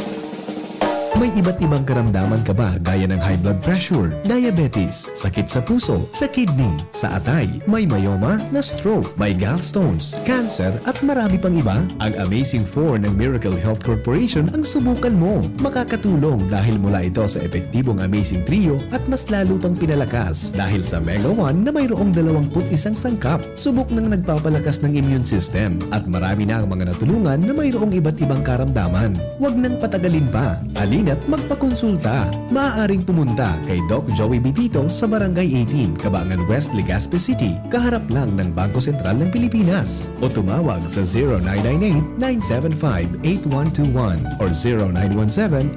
May iba't ibang karamdaman ka ba gaya ng high blood pressure, diabetes, sakit sa puso, sa kidney, sa atay, may myoma, na stroke, may gallstones, cancer at marami pang iba? Ang Amazing 4 ng Miracle Health Corporation ang subukan mo. Makakatulong dahil mula ito sa epektibong Amazing Trio at mas lalo pang pinalakas dahil sa Mega 1 na mayroong 21 sangkap. Subok ng nagpapalakas ng immune system at marami na ang mga natulungan na mayroong iba't ibang karamdaman. Huwag nang patagalin pa. Alina't magpakonsulta. Maaaring pumunta kay Doc Joey Bitito sa Barangay 18, Cabangan West, Legazpi City, kaharap lang ng Bangko Sentral ng Pilipinas. O tumawag sa 0998-975-8121 or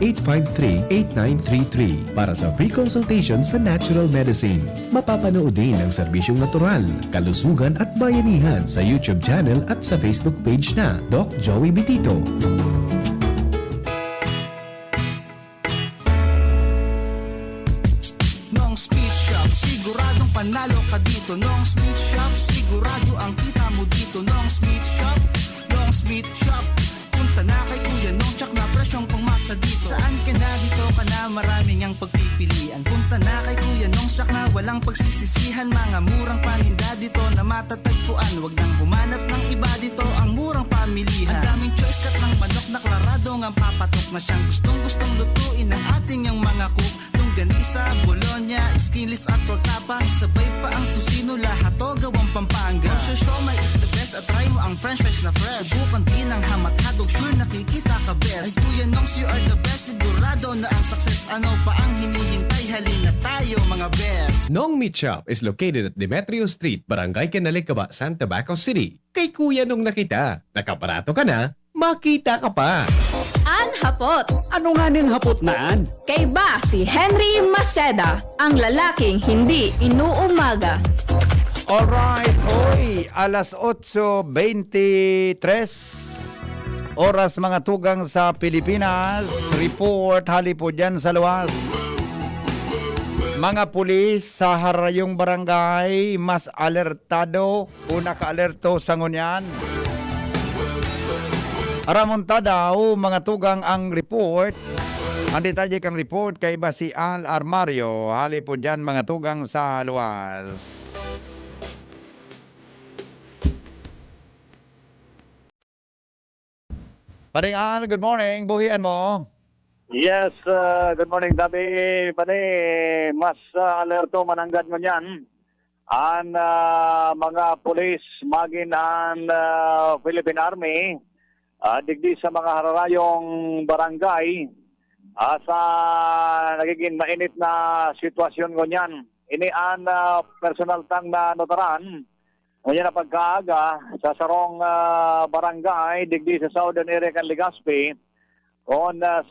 0917-853-8933 para sa free consultation sa natural medicine. Mapapanood din ang serbisyong natural, kalusugan at bayanihan sa YouTube channel at sa Facebook page na Doc Joey Bitito. Siguradong panalo ka dito. Nong Smith Shop, sigurado ang kita mo dito. Nong Smith Shop, Nong Smith Shop. Punta na kay Kuya Nong, tsak na presyong pangmasa dito. Saan ka na, dito ka na, maraming ang pagpipilian. Punta na kay Kuya Nong, tsak na walang pagsisisihan. Mga murang paninda dito na matatagpuan. Wag nang humanap ng iba dito, ang murang pamilihan. Ang daming choice cut ng manok na klarado ang papatok na siyang gustong lutuin ng ating yung mga cook. Ganisa, Bologna, Skilis at Tortapa. Sabay pa ang tusino, lahat to gawang Pampanga. Kung siomay is the best at try mo ang french fries na fresh. Subukan din ang hamat-hadog, sure nakikita ka best. Ay Kuya Nongs, you are the best, sigurado na ang success. Ano pa ang hinihintay, halina tayo mga best. Nong Meat Shop is located at Demetrio Street, Barangay Canalicaba, Santa Baco City. Kay Kuya Nong nakita, nakaparato ka na, makita ka pa. An hapot. Ano nga ning hapot naan? Kay ba si Henry Maceda, ang lalaking hindi inuumaga. Alright, oy, alas 8:23. Oras mga tugang sa Pilipinas. Report, hali po dyan sa luwas. Mga pulis sa Harayong Barangay, mas alertado o naka-alerto sa ngunyan. Aramonta daw, mga tugang ang report. Ang detalye kang report kay Basi Al Armario. Hali po dyan mga tugang sa luwas. Paring Al, good morning. Buhian mo. Yes, good morning. Dabi, pare, mas alerto mananggad mo niyan. Ang mga pulis, magin ang Philippine Army, digdi sa mga hararayong barangay sa nagiging mainit na sitwasyon ngunyan. Ini ang personal tang na notaran ngunyan na pagkaaga sa sarong barangay digdi sa southern area kan Legazpi kon sa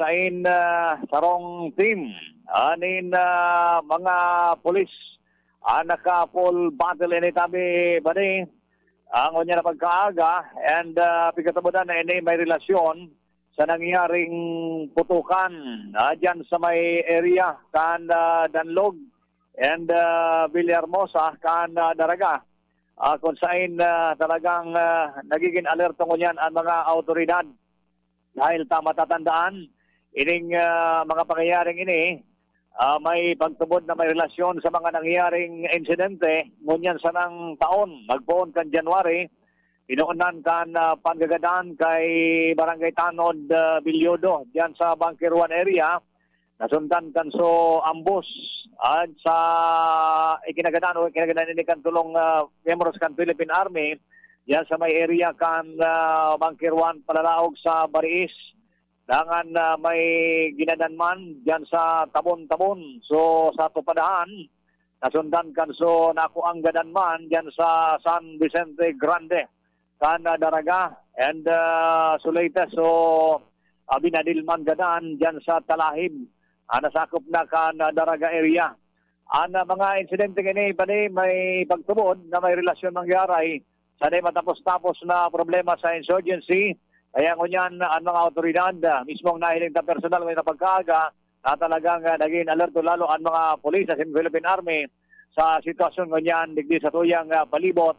sarong team anin mga pulis naka full battle ini tabi bani ang unya na pagkaaga and pagkatabudan na ini may relasyon sa nangyaring putukan dyan sa may area kan Danlog and Villahermosa kan Daraga kung saan talagang nagiging alerto ngunyan ang mga autoridad dahil matatandaan ining mga pangyayaring ini may pagtubod na may relasyon sa mga nangyaring insidente ngunyan sa nang taon. Magpoon kan January, pinuunan kan panggagadan kay Barangay Tanod, Bilyodo, diyan sa Bangkiruan area. Nasundan kan so ambos at sa ikinagadan ini kan tulong members kan Philippine Army diyan sa may area kan Bangkiruan palalaog sa Bariis. Dangan may ginadanman diyan sa Tabon-Tabon. So sa Tupadahan, nasundan kan so naku ang gadanman diyan sa San Vicente Grande, kan Daraga and Sulaites. So binadilman gadan diyan sa Talahib. Nasakop na kan Daraga area. Ang mga insidente ini pati may pagtubod na may relasyon mangyari sa matapos-tapos na problema sa insurgency. Kaya ngunyan ang mga otoridad, mismong nahiling na personal ngayon na pagkaaga, na talagang naging alerto lalo ang mga pulis sa Philippine Army sa sitwasyon ngunyan digdi sa tuyang palibot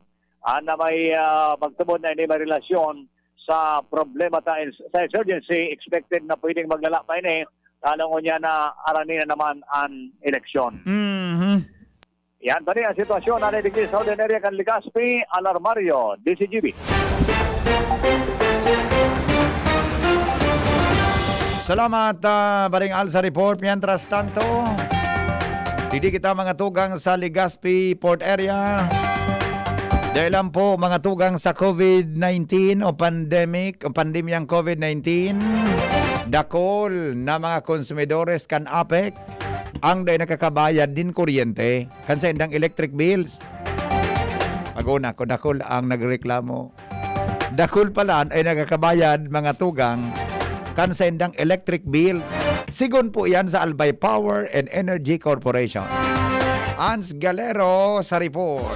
na may magtubod na hindi may relasyon sa problema sa insurgency. Expected na pwedeng maglala pa ini lalo ngunyan na aranin na naman ang eleksyon. Yan tani ang sitwasyon na digdi sa Southern Area kan Legazpi, Alarmario, DCGB. Salamat, Baring Al, sa report. Mientras tanto, hindi kita mga tugang sa Legazpi Port Area. Dahil lang po mga tugang sa COVID-19 o pandemyang COVID-19, dakol na mga konsumidores kan APEC, ang day nakakabayad din kuryente, kan sa indang electric bills. Pag-una ko, dakol ang nagreklamo. Dakol pala ay nakakabayad mga tugang kan sa indang electric bills. Sigon po yan sa Albay Power and Energy Corporation. Ans Galero sa report.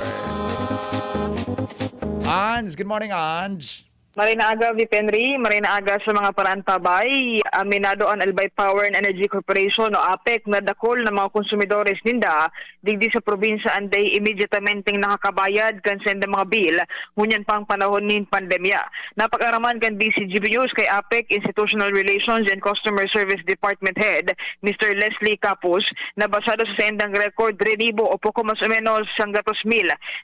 Ans, good morning, Ans. Marina aga, Henry. Marina aga sa mga parantabay. Aminado ang Albay Power and Energy Corporation o APEC na dakol ng mga konsumidores ninda digdi sa probinsya anday immediatamente nakakabayad kan senda mga bill ngunyan pang panahon nin pandemya. Napag-araman kan DCGB News kay APEC Institutional Relations and Customer Service Department Head Mr. Leslie Capus na basado sa sendang record renibo o poko mas o menos 100,000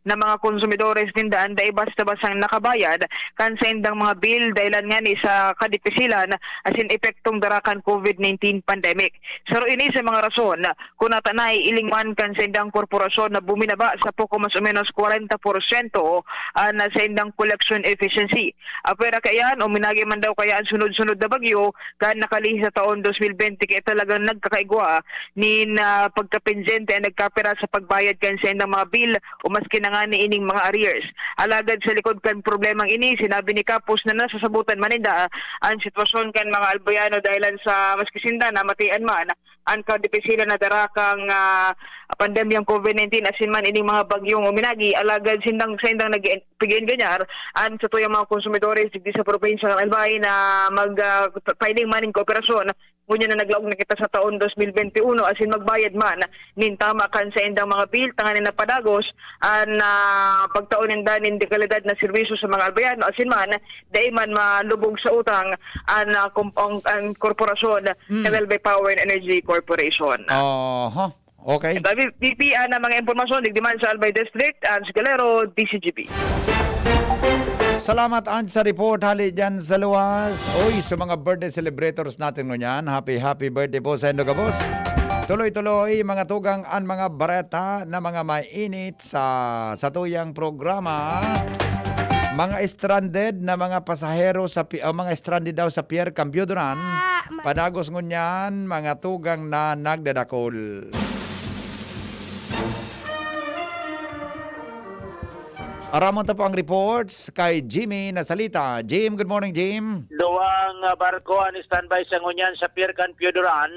na mga konsumidores ninda anday basta-bastang nakabayad kan sendang mga bill dahilan nga ni sa kadipisilan asin epektong darakan COVID-19 pandemic. Saro ini sa mga rason kung natanay ilingman kan sendang korporasyon na buminaba sa poko mas o menos 40% na sendang collection efficiency. Apera kayan o minagi man daw kayaan sunod-sunod na bagyo kan nakalihi sa taon 2020 kaya talagang nagkakaigwa ni pagkapinsyente ay nagkapera sa pagbayad kan sendang mga bill o maski na nga ni ining mga arrears. Alagad sa likod kan problemang ini, sinabi ni Kapos na nasasabutan maninda ang sitwasyon kan mga albayano dahilan sa maski sinda na matian man ang kadipisilan na darakang pandemyang COVID-19 asin man ining mga bagyong uminagi alagad sindang nagpigin ganyar ang sa tuyang mga konsumidores digdi sa probinsya ng Albay na mag-filing maning kooperasyon ngunyan na naglaog na kita sa taon 2021 asin magbayad man nin tama kan sa indang mga bill tanganin na padagos na pagtaon ninda nin dekalidad na serbisyo sa mga albayano asin man dahil man malubog sa utang ang korporasyon ng Albay Power and Energy Corporation. Okay. VP na mga impormasyon digdiman sa Albay District and Galero, DCGB. Salamat, Ange, sa report. Hali dyan sa luwas. Uy, sa mga birthday celebrators natin ngunyan, happy birthday po sa Indoga Boss. Tuloy-tuloy mga tugang ang mga bareta na mga mainit sa tuyang programa. Mga stranded na mga pasahero mga stranded daw sa Pierre Campiodoran. Padagos ngunyan mga tugang na nagdadakol. Aramon ta po ang reports kay Jimmy na salita. Jim, good morning, Jim. Duwang barko ang standby sa ngunyan sa Pier Campiodoran.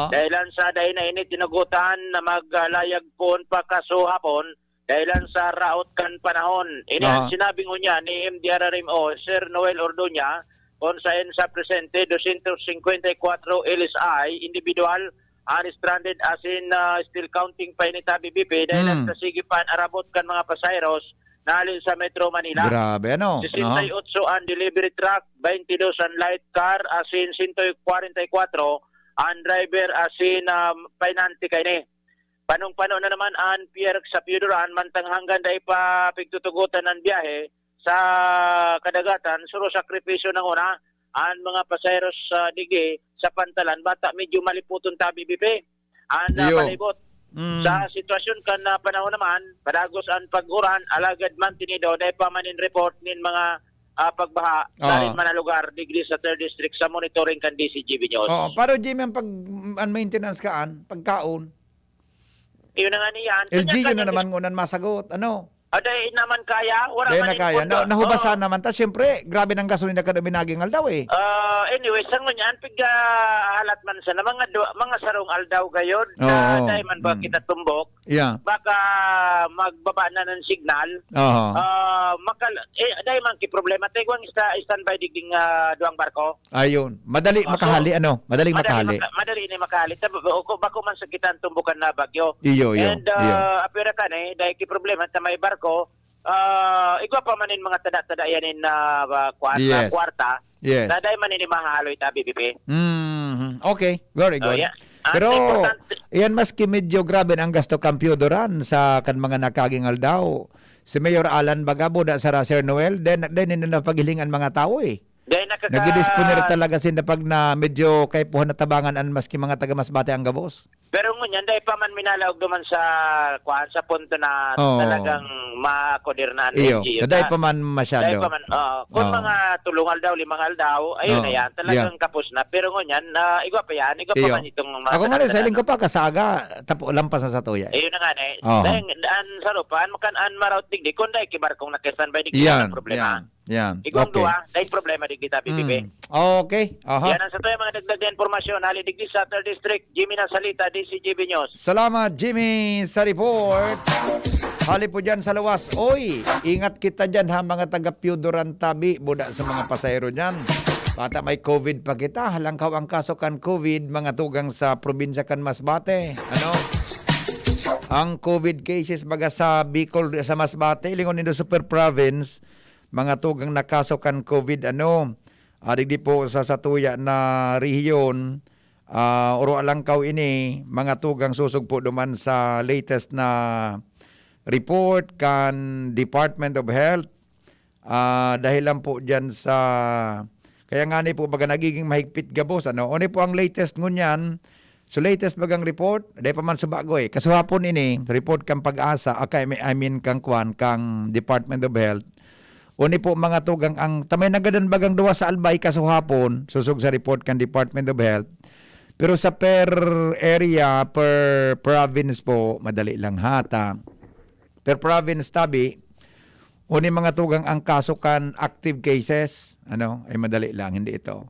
Dahilan sa dahil na init tinagutan na maglayag po pagkasuhapon dahilan sa raot kan panahon. Ini ang sinabi ngunyan ni MDRRMO, Sir Noel Orduña, kung saan sa presente 254 LSI individual stranded asin still counting pa ni BBP dahilan sa sigipan arabot kan mga pasaheros nalin sa Metro Manila. Grabe, ano? 68 ang delivery truck, 22 ang light car, asin 144 ang driver asin painanti kay ni. Panong-panon na naman ang pier sa Piodoran, mantang hanggang dahil pa pigtutugutan ng biyahe sa kadagatan, suro sakripisyo ng una, ang mga pasaheros sa Digi, sa Pantalan, bata medyo maliputon ta BBP. Ang palibot. Sa sitwasyon kan na panahon naman, padagos ang pag-uran, alagad man tinido, dahil pa manin report nin mga pagbaha dahil man lugar, digri sa 3rd District sa monitoring kan DCGB News. Pero Jimmy, ang maintenance kaan, pagkaon? Iyon na nga niyan. LG yun na naman ngunan masagot, ano? Aday naman kaya, wala Dahil man na kaya. pondo. Nahubasan naman. Tapos siyempre, grabe ng gasolina kada binaging aldaw eh. Anyway, sa ngunyan, halat man sa na mga sarong aldaw gayod, Oo. dahil man ba kita tumbok, Yeah. baka magbaba na ng signal, Oo. dahil man ki problema, tayo standby digding duang barko. Ayun. Madali makahali ano? Madaling makahali. Madali ni makahali. Bako man sa kita tumbukan na bagyo. Iyo. And apira ka dahil ki problema sa may barko, igwa pa manin mga tada-tada yanin na Yes. kwarta. Yes. Na dahil manin mahaloy ta BBP. Okay. Very good. yeah. Pero, Importante. iyan maski medyo grabe ang gasto kampyodoran sa kan mga nakagingal daw. Si Mayor Alan Bagabo da sa Sir Noel, then na paghilingan mga tao eh. Dahil Nagidisponer talaga sin pag na medyo kay puhan na tabangan an maski mga taga Masbate ang gabos. Pero ngunyan, dahil pa man minalaog duman sa punto na Oo. talagang makodir na ang Iyo. NGO. Dahil pa man masyado. Dahil pa man, kung Oo. mga tulungal daw, limangal daw, ayun Oo. na yan, talagang kapos na. Pero ngunyan, igwa pa yan, igwa pa Iyo. man itong mga Ako man tada-tada, sa ko pa kasaga tapo lampas na sa tuya. ayun na nga Oo. dahil an sarupan, makan maraut digdi, kung dahil kibarkong nakistandby digdi, Yan. ang problema. Yan. Igwang Okay. duwa, dahil problema digdi ta BBP. Okay. Aha. Yan ang sa tuya mga dagdag na informasyon, hali digdi sa 3rd District, Jimmy Nasalita, DCGB News. Salamat Jimmy sa report. Hali po dyan sa lawas. Oy, ingat kita dyan ha mga taga-Piyudoran Tabi. Buda sa mga pasahero dyan. Bata may COVID pa kita. Halangkaw ang kaso kan COVID. Mga tugang sa probinsya kan Masbate. Ano? Ang COVID cases baga sa Bicol sa Masbate. Lingon nito Super Province. Mga tugang na kaso kan COVID. Ano? Di po sa Satuya na rehiyon. Uro alangkaw ini mga tugang susog po duman sa latest na report kan Department of Health dahil lang po dyan sa kaya nga ni po baga nagiging mahigpit gabos ano oni po ang latest ngunyan so latest bagang report dahil pa man subago kasuhapon ini report kang Pag-asa I mean kang kwan kang Department of Health oni po mga tugang ang tamay nagadan bagang duwa sa albay kasuhapon susog sa report kang Department of Health. Pero sa per area, per province po, madali lang hata. Per province tabi, uni mga tugang ang kaso kan active cases, ay madali lang, hindi ito.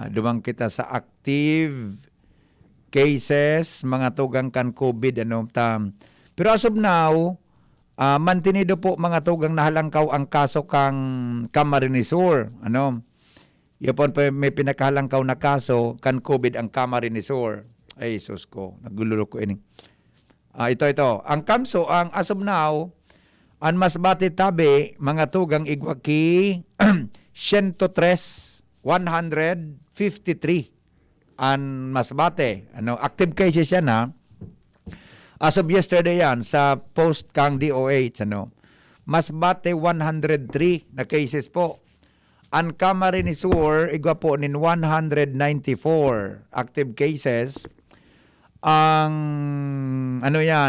Dumang kita sa active cases, mga tugang kan COVID, Pero as of now, mantinido po mga tugang nahalangkaw ang kaso kang Camarines Sur, Yapon pa may pinakahalangkaw na kaso kan COVID ang Camarines Sur. Ay, sus ko. Nagululo ko ini. Ito. Ang kamso, ang as of now, ang Masbate Tabi, mga tugang igwaki, 103, 153. Ang Masbate. Active cases yan ha. As of yesterday yan, sa post kang DOH, Masbate 103 na cases po. Ang Camarines Sur, igwa po nin 194 active cases. Ang,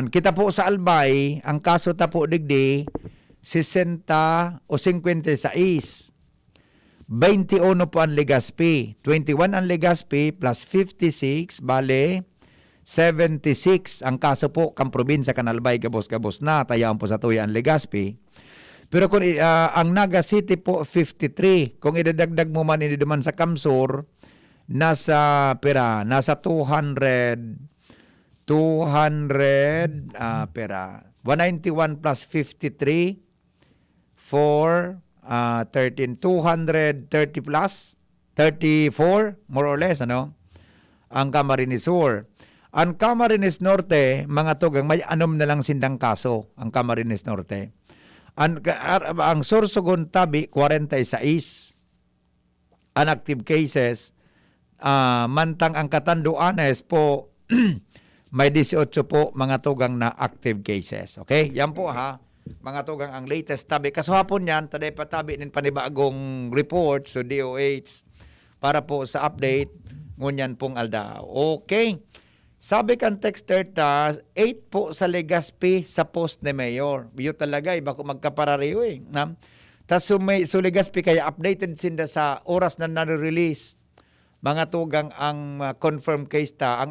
kita po sa Albay, ang kaso ta po digdi, 60 o 56. 21 po ang Legazpi. 21 ang Legazpi plus 56, bale, 76 ang kaso po kang probinsya kan Albay, gabos na, tayaan po sa tuya ang Legazpi. Pero kung ang Naga City po 53, kung idadagdag mo man ini duman sa Kamsur, nasa 200 191 plus 53 for 13 230 plus 34 more or less ang Camarines Sur. Ang Camarines Norte, mga tugang may anom na lang sindang kaso ang Camarines Norte. Ang Sorsogon Tabi 46 ang active cases, mantang ang Catanduanes po may 18 po mga tugang na active cases. Okay? Yan po ha. Mga tugang ang latest tabi. Kasuhapon yan, taday patabi nin panibagong report so DOH para po sa update ngunyan pong alda. Okay. Sabi kan texter ta, 8 po sa Legazpi sa post ni Mayor. Biyo talaga, iba ko magkaparariyo Tas so Legazpi kaya updated sinda sa oras na na-release. Mga tugang ang confirmed case ang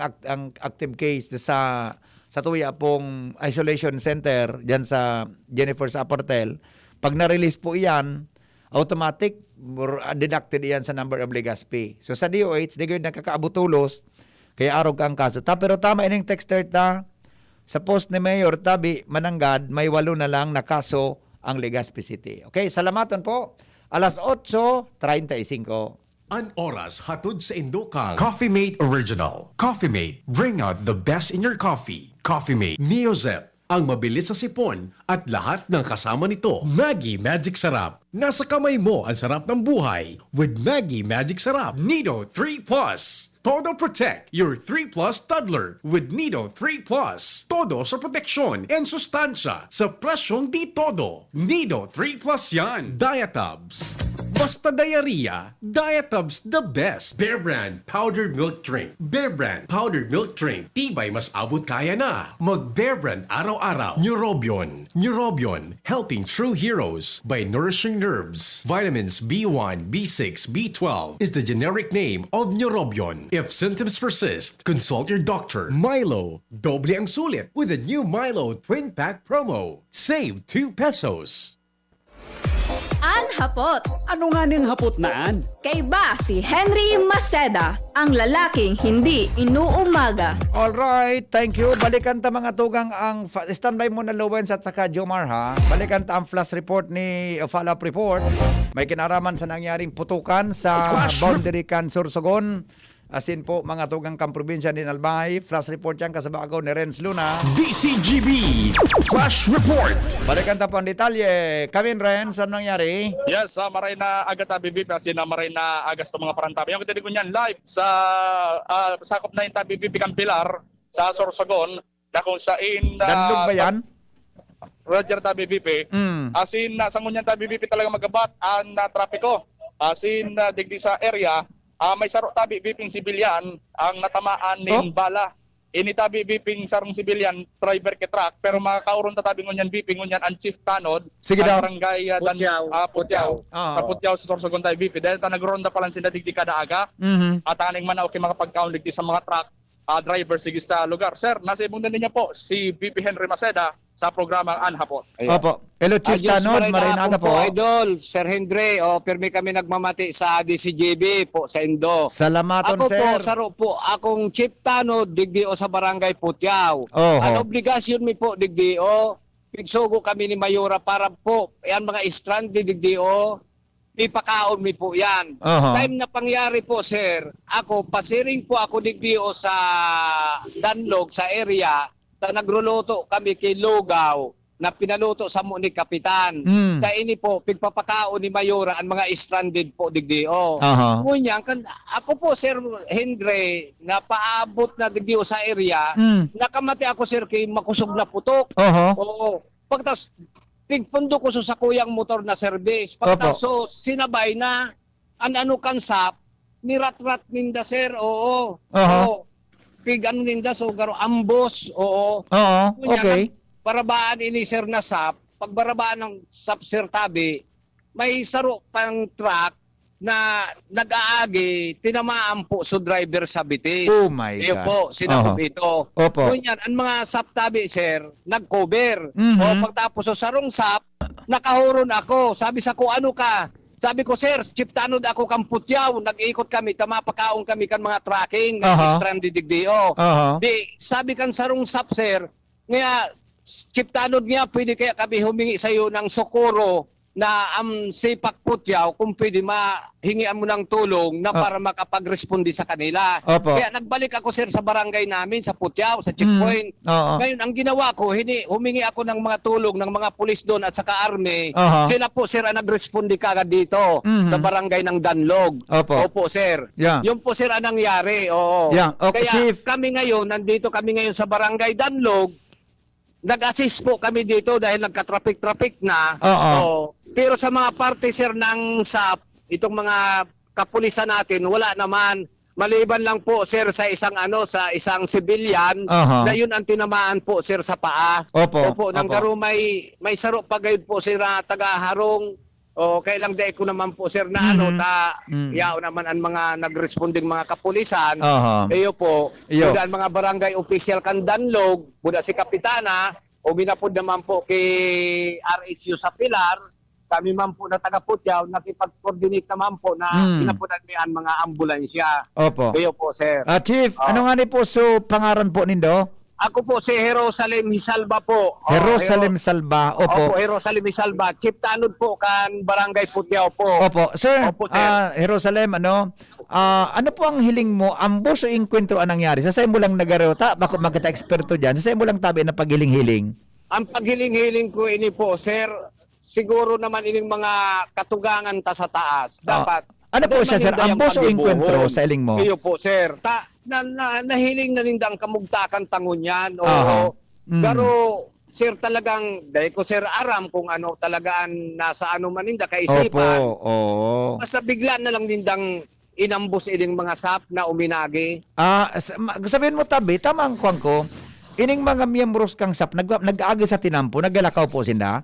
active case sa sa tuya pong isolation center dyan sa Jennifer's Apartel, pag na-release po iyan, automatic deducted iyan sa number of Legazpi. So sa DOH, di kayo nakakaabutulos, kaya arog ka ang kaso. Pero tama ining texter ta, sa post ni Mayor Tabi Mananggad, may 8 na lang na kaso ang Legazpi City. Okay, salamatan po. Alas 8:35. An oras hatod sa Indokang Coffee Mate Original. Coffee Mate, bring out the best in your coffee. Coffee Mate Neozep, ang mabilis sa sipon at lahat ng kasama nito. Maggie Magic Sarap. Nasa kamay mo ang sarap ng buhay with Maggie Magic Sarap. Nido 3 Plus. Todo Protect your 3 Plus toddler with Nido 3 Plus. Todo sa proteksyon and sustansya sa presyong di todo. Nido 3 Plus yan. Diatabs. Basta diarrhea, Diatabs the best. Bear Brand Powdered Milk Drink. Bear Brand Powdered Milk Drink. Tibay mas abot kaya na. Mag Bear Brand araw-araw. Neurobion. Neurobion. Helping true heroes by nourishing nerves. Vitamins B1, B6, B12 is the generic name of Neurobion. If symptoms persist, consult your doctor. Milo. Doble ang sulit with the new Milo Twin Pack promo. Save 2 pesos. Hapot. Ano nga ning hapot naan? Kay ba si Henry Maceda, ang lalaking hindi inuumaga. Alright, thank you. Balikan ta mga tugang ang standby mo na Lowens at saka Jomar ha. Balikan ta ang flash report ni follow-up report. May kinaraman sa nangyaring putukan sa boundary kan Sorsogon. Asin po mga tugang kamprobinsya din Albay. Flash report yan kasabagaw ni Renz Luna. DCGB Flash Report. Balikan ta po ang detalye. Kevin Renz, ano nangyari? Yes, maray na agad BBP kasi na maray na agas ng mga parantabi. Yung kitinig ko niyan live sa sakop na yung BBP kang Pilar sa Sorsogon na kung saan Danlog ba yan? Roger BBP. Asin sa ngunyan BBP talaga magabat ang trapiko. Asin digdi sa area may saro tabi biping sibilyan ang natamaan ning bala. Ini tabi biping sarong sibilyan driver ke truck pero makakauron ta tabi ngunyan biping ngunyan ang chief tanod sige daw barangay Putyaw sa Putyaw sa Sorsogon tabi biping dahil ta nagronda pa lang sila digdi kada aga at aning manaw kay mga pagkaon digdi sa mga truck driver sige sa lugar. Sir, nasa ibong din niya po si BP Henry Maceda sa programang Anhapot. Opo. Hello, Chief Tanod. Marinaga po. Idol, Sir Henry. Pirmi kami nagmamati sa DCGB po sa Indo. Salamaton, sir. Ako po, saro po, akong Chief Tanod, digdi o sa Barangay Putyaw. Ang obligasyon mi po, digdi o, pigsugo kami ni Mayora para po, yan mga stranded, digdi o, ipakaon mi po yan. Time na pangyari po, sir, ako, pasiring po ako digdi o sa Danlog, sa area, na nagluluto kami kay Lugaw na pinaluto sa mo ni Kapitan. Kaya ini po, pigpapakaon ni Mayora ang mga stranded po digdio. Ngunyan, ako po, Sir Henry, na paabot na digdio sa area, nakamati ako, Sir, kay makusog na putok. Oo. Pagtas, pigpundo ko sa kuyang motor na service. Pagtas, so, sinabay na, ano kansap, nirat-rat ninda, Sir, oo. Oo. Pigan ninda so garo ambos okay barabaan ini sir na sap pagbarabaan ng sap sir tabi may saro pang truck na nag-aagi tinamaan po so driver sa bitis. Oh my God. Iyo po sinabi ito. Kunyan ang mga sap tabi sir nag-cover o pagtapos so sarong sap nakahuron ako sabi sa ko ano ka. Sabi ko, sir, Chief Tanod ako kang Putyaw. Nag-iikot kami, tamapakaon kami kan mga tracking, stranded digdio. Di, sabi kan sarong sap, sir, nga, Chief Tanod nga, pwede kaya kami humingi sa iyo ng sokoro na sipak Putyaw kung pwede mahingian mo ng tulong na para makapag-respondi sa kanila. Kaya nagbalik ako, sir, sa barangay namin, sa Putyaw, sa checkpoint. Ngayon, ang ginawa ko, humingi ako ng mga tulong ng mga pulis doon at saka army. Sila po, sir, ang nag-respondi kagad dito sa barangay ng Danlog. Opo, sir. Yun po, sir, ang nangyari. Kaya Chief, kami ngayon, nandito kami ngayon sa barangay Danlog, nag-assist po kami dito dahil nagka-traffic na. Pero sa mga parte, sir, ng SAP, itong mga kapulisan natin, wala naman. Maliban lang po, sir, sa isang civilian na yun ang tinamaan po, sir, sa paa. Opo. Nang garo may saro pa gayon po, sir, taga-harong O kailang day ko naman po sir na yao naman ang mga nagresponding mga kapulisan. Iyo po. Buda ang mga barangay official kan Danlog, buda si kapitana o binapod naman po kay RHU sa Pilar. Kami man po na taga-Putyaw, nakipag-coordinate naman po na pinapunan niyan mga ambulansya. Opo. Iyo po sir. Chief, ano nga ni po so pangaran po nindo? Ako po si Jerusalem Hisalba po. Jerusalem Salba. Opo. Opo, Jerusalem Hisalba. Chief Tanod po kan Barangay Putyaw po. Opo. Sir, Opo, sir. Jerusalem, ano po ang hiling mo? Ambos o inkwentro ang nangyari? Sa mo lang nagarota, bako magkita eksperto dyan. Sa mo lang tabi na paghiling-hiling? Ang paghiling-hiling ko ini po, sir, siguro naman ining mga katugangan ta sa taas. Dapat ano po siya, sir? Ambos o inkwentro sa iling mo? Iyo po, sir. Nahiling na nindang kamugtakan tangon yan. Pero, sir, talagang, dahil ko, sir, aram kung ano talagaan nasa ano man ninda kaisipan. Opo. Basta bigla na lang nindang inambos iling mga sap na uminagi. Sabihin mo tabi, tama ang kuwang ko, ining mga miyembros kang SAP, nag-aagi sa tinampo, naglalakaw po sinda?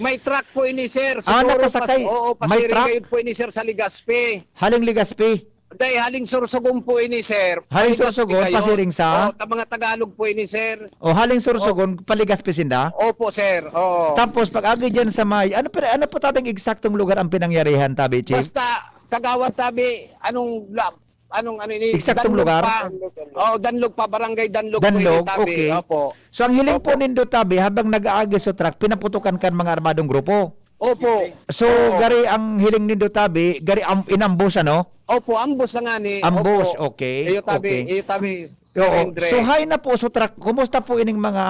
May truck po ini, sir. Siguro, nakasakay. May pasiring truck? kayo po ini, sir, sa Ligaspi. Haling Ligaspi? Dahil haling Sorsogon po ini, sir. Haling Sorsogon, pasiring sa? Mga Tagalog po ini, sir. Haling Sorsogon, Paligaspi sinda? Opo, sir. Tapos, pag-agi dyan sa may, ano po tabing eksaktong lugar ang pinangyarihan, tabi, Chief? Basta, kagawad tabi, anong ini? Eksaktong lugar? Danlog pa, Barangay Danlog po Danlog, ini, tabi. okay. Opo. So, ang hiling po nindo, tabi, habang nag-aagi sa truck, pinaputukan kan mga armadong grupo? Opo. So, gari ang hiling nindo, tabi, gari inambos, ano? Opo, ambos na nga ni. Ambos, Opo. okay. Iyo tabi, Sir Oo. Andre. So, hay na po sa truck. Kumusta po ining mga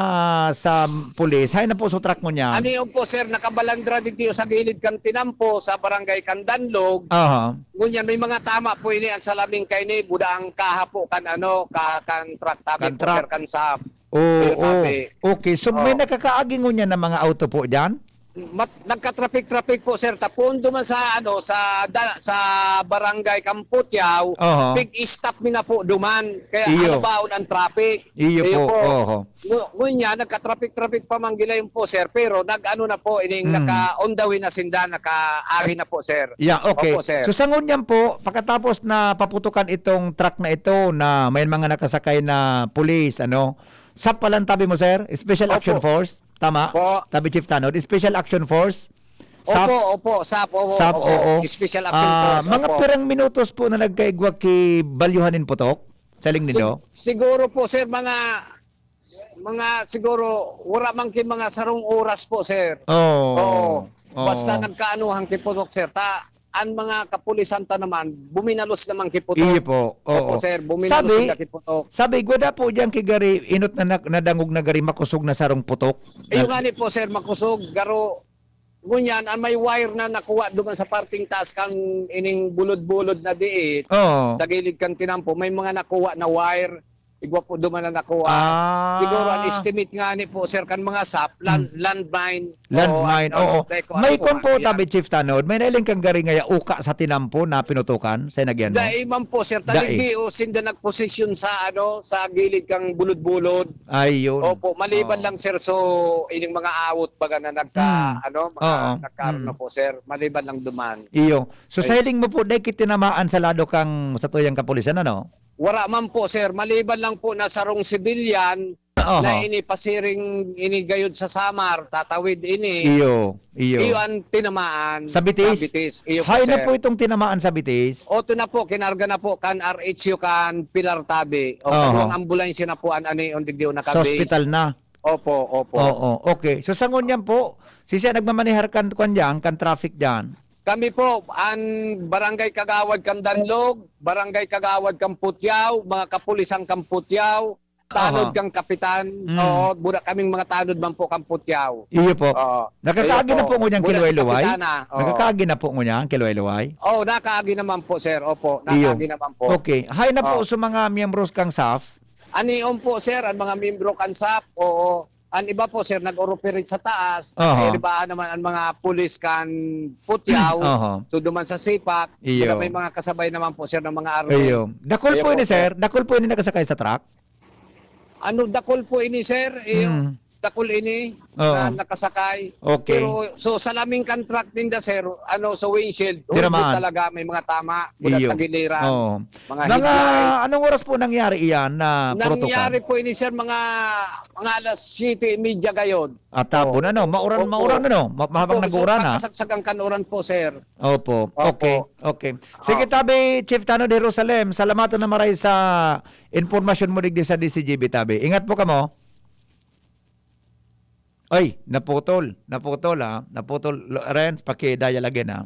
sa pulis? Hay na po sa truck mo niya? Ano yun po, sir, nakabalandra dito sa gilid kan Tinampo, sa Barangay Kandanlog. Ngunyan, may mga tama po ini ang salaming kay ni, buda ang kaha po kan truck tabi po, sir, kan sap. Okay. So, may nakakaaging niya ng mga auto po dyan? Nagka-traffic po, sir, tapon duman sa sa Barangay Kamputyaw, big stop mi na po duman kaya halabaon ang traffic. Iyo po. Ngunya nagka-traffic pa manggilay po, sir, pero nag-ano na po ining naka on the way na sinda, naka-ari na po, sir. Yeah, okay. Opo, sir. So sa ngunyan po, pagkatapos na paputukan itong truck na ito na may mga nakasakay na pulis, SAP palang tabi mo, sir? Special Action Force? Tama? Tabi Chief Tanod? Special Action Force? Opo, SAP, oo. Special Action Force. Mga pirang minutos po na nagkaigwa kay Balyuhanin Putok? Saling nindo? Siguro po, sir, mga siguro, wala man kay mga sarong oras po, sir. Basta nagkaanuhan kay Putok, sir. Ang mga kapulisan ta naman, buminalos naman kay Putok. Iyo po. Opo, sir, buminalos sila kay Putok. Sabi, gwada po dyan kay Gari, inot na nadangog na Gari makusog na sarong Putok. Yung nga ni po, sir, makusog, garo, ngunyan, ang may wire na nakuha doon sa parting taas kang ining bulod-bulod na diit, sa gilid kang Tinampo, may mga nakuha na wire, igwa po duman na nakuha. Siguro ang estimate nga ni po, sir, kan mga SAP, landmine. Landmine, oo. May kon po, tabi Chief Tanod, may nailing kang Gari ngaya uka sa Tinampo na pinutukan sa nagyan mo? Dahil man po, sir, taligi o sinda nagposisyon sa sa gilid kang bulod-bulod. Ayun. Opo, maliban lang, sir, so ining mga awot baga na nagkaroon na po, sir, maliban lang duman. Iyo. So sa hiling mo po, dahil kitinamaan sa lado kang sa tuyang kapulisan, Wala man po, sir. Maliban lang po na sarong civilian na inipasiring inigayod sa Samar, tatawid ini. Iyo. Iyo ang tinamaan. Sa Bitis? Iyo po, Hay sir. na po itong tinamaan sa Bitis? Oto na po, kinarga na po kan RHU kan Pilar Tabi. O ang ambulansya na po ang digdiw na Sa hospital na? Opo. Okay. So sa ngunyan po, siya nagmamanihar kan traffic dyan? Kami po, ang Barangay Kagawad Kandanlog, Barangay Kagawad Kamputyaw, mga kapulisang Kamputyaw, tanod kang kapitan, budak kaming mga tanod man po Kamputyaw. Iyo po. Nakakaagi na po ngunyang Kilway-Luway? Nakakaagi na po ngunyang Kilway-Luway? Nakaagi naman po, sir. Opo, nakaagi naman po. Okay. Hay na po sa mga miyembros kang SAF? Aniyon po, sir, ang mga miyembro kang SAF, ang iba po, sir, nag-operate sa taas. Ibahan naman ang mga pulis kan Putyaw. So, duman sa Sipak. May mga kasabay naman po, sir, ng mga army. Dakol po ini, sir? Dakol po ini nakasakay sa truck? Dakol po ini, sir? dakul ini Oo. na nakasakay. Okay. Pero so sa laming contract ninda sir, sa windshield, Tinamaan. talaga may mga tama, mga Iyo. tagiliran, Oo. mga Nang, headlight. anong oras po nangyari iyan na Nangyari protokan? po ini sir mga alas 7:30 gayon. Tabon ano? Mauran, Opo. mauran ano? Mahabang nag-uran ha? Kasagsagang kanuran po sir. Opo. Okay. Okay. Sige tabi, Chief Tanod Jerusalem, salamat na maray sa informasyon mo digdi sa DCGB tabi. Ingat po kamo. Ay, naputol ha. Naputol, Renz, pakidaya lagi na.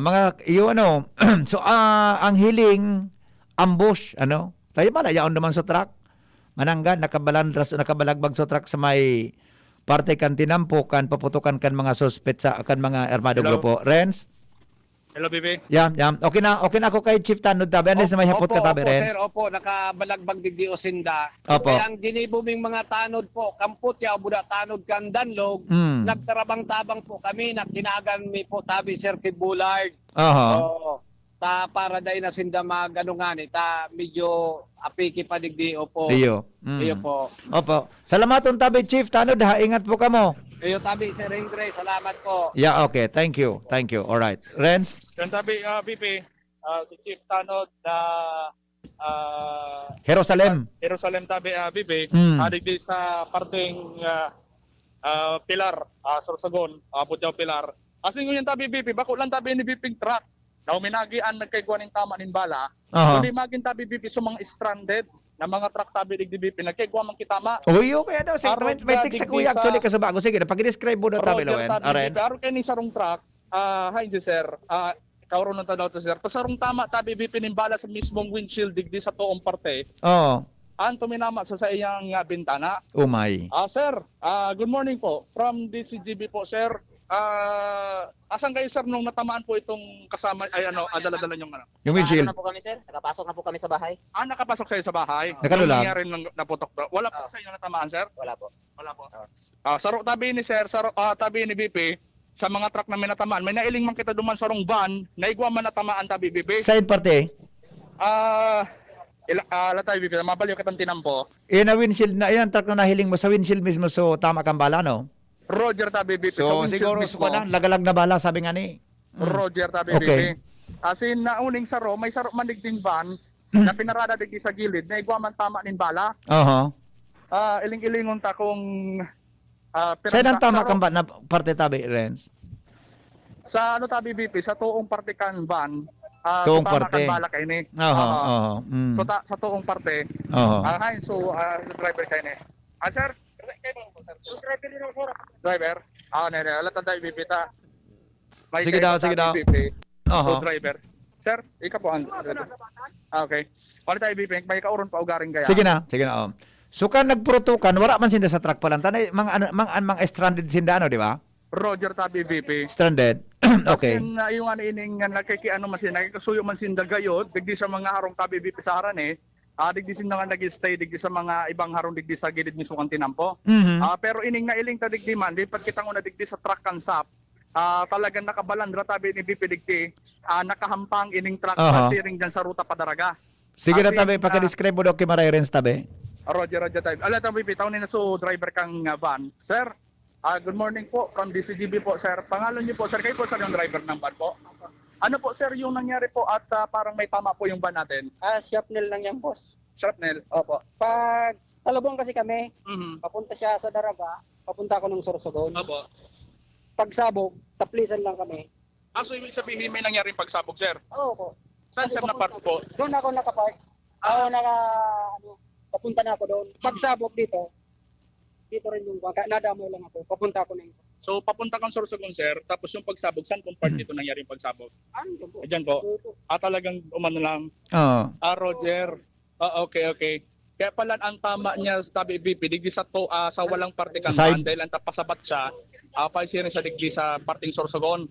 Mga, iyo ano, so, ang hiling, ambush, ano, tayo malayaon naman sa truck. Mananggan, nakabalagbag sa truck sa may parte kan tinampukan, paputukan kan mga suspect sa kan mga armado Hello. grupo. Renz? Hello, Bibi. Yeah. Okay na ako kay Chief Tanod tabi. Anis na may hapot ka tabi, Opo, Renz. sir, opo, nakabalagbag digdi Osinda. Opo. Kaya ang ginibuming mga tanod po, kamput ya, buda tanod kan danlog, Mm. nagtarabang-tabang po kami, nakinagan mi po tabi Sir Kid Bullard. Aha. Oo. Ta para day na sinda magano nga ni, ta medyo apiki pa digdi, opo. Iyo. Iyo po. Opo. Salamaton tabi, Chief Tanod ha. Ingat po kamo. Iyo tabi, Sir Ingray, salamat po. Yeah, okay. Thank you. All right. Renz? Yan sabi, VP, si Chief Tanod na Jerusalem. Jerusalem tabi, VP, digdi sa parteng Pilar, Sorsogon, Putyaw Pilar. Asing yun tabi, VP, bako lang tabi ni VP truck. Na uminagian nagkaiguan ng tama nin bala. Kundi maging tabi, VP, sa mga stranded na mga truck tabi digdi VP, nagkaiguan man kitama. Uy, kaya daw. Sige, may tik sa kuya actually kasabago. Sige, pag-describe mo daw tabi, Lowen. Renz? Aro kayo ni sarong truck, hi sir, kauron na daw to sir. Pasarong tama tabi VP nin bala sa mismong windshield digdi sa tuong parte. Oo. An tuminama sa iyang bintana. Umay. Sir, good morning po. From DCGB po, sir. Asan kayo, sir, nung natamaan po itong kasama, dala-dala niyong ano? Yung windshield. Na po kami, sir. Nakapasok na po kami sa bahay. Nakapasok kayo sa bahay? Nakalulag? Yung nangyari lang naputok ba? Wala po sa inyo natamaan, sir? Wala po. Wala po. Saro tabi ni sir, tabi ni BP, sa mga truck na may natamaan, may nailing man kita duman sa rong van, naigwa man natamaan tabi BP. Saan parte? Latay BP, mabaliw kitang tinampo. Na windshield na, yan truck na nahiling mo sa windshield mismo, so tama kang bala, no? Roger tabi BP, sa So, windshield siguro mismo. na, lagalag na bala, sabi nga ni. Roger tabi Okay. BP. As in, nauning saro, may saro man digding van, na pinarada digdi sa gilid, naigwa man tama nin bala. Aha. Iling-ilingon ta kung Saan ang tama kang na parte tabi, Renz? sa tabi BP sa tuong parte kan van. Tuong tama parte. kan bala kay ni. Aha. So sa tuong parte. Aha. Driver kay ni. Sir, driver din sir. Driver. Alat tayo BP ta. May Sige daw. BP. So Aha. driver. Sir, ikaw po ang okay. Wala tayo BP, may kauron pa ugaring kaya. Sige na. So kan nagprotokan, wala man sinda sa truck pala. Tanay, mga stranded sinda, ano, di ba? Roger tabi BP. Stranded. Okay. Kasi yung ining nakikiano man sin nakikasuyo man sin dagayod digdi sa mga harong tabi BP sa haran digdi sin nga nag-stay digdi sa mga ibang harong digdi sa gilid mismo kan tinampo. Pero ining nailing ta digdi man di pag kita na digdi sa truck kan sap. Talagang nakabalandra tabi ni BP digdi nakahampang ining truck pasiring dyan sa ruta padaraga. Sige na tabi, pagka-describe mo daw kay Maray Renz tabi. Roger tabi. Ala tabi BP taon na so driver kang van. Sir, good morning po from DCGB po, sir. Pangalan niyo po, sir. Kayo po, sir, yung driver ng van po. Ano po, sir, yung nangyari po at parang may tama po yung van natin? Shrapnel lang yan, boss. Shrapnel? Opo. Pag salubong kasi kami, papunta siya sa Daraga, papunta ako ng Sorsogon. Opo. Pagsabog, taplisan lang kami. So ibig sabihin may nangyaring pagsabog, sir? Oo po. Saan, sir, na part po? Doon ako nakapark. Papunta na ako doon. Pagsabog dito rin yung nadamo lang ako. Papunta ako na yun. So papunta kang Sorsogon, sir, tapos yung pagsabog, saan kung part dito nangyaring pagsabog? Diyan po. Talagang umano lang. Roger. Okay. Kaya pala ang tama niya sa tabi BP, digdi sa walang parte kan van, dahil ang tapasabat siya, palisirin sa digdi sa parting Sorsogon.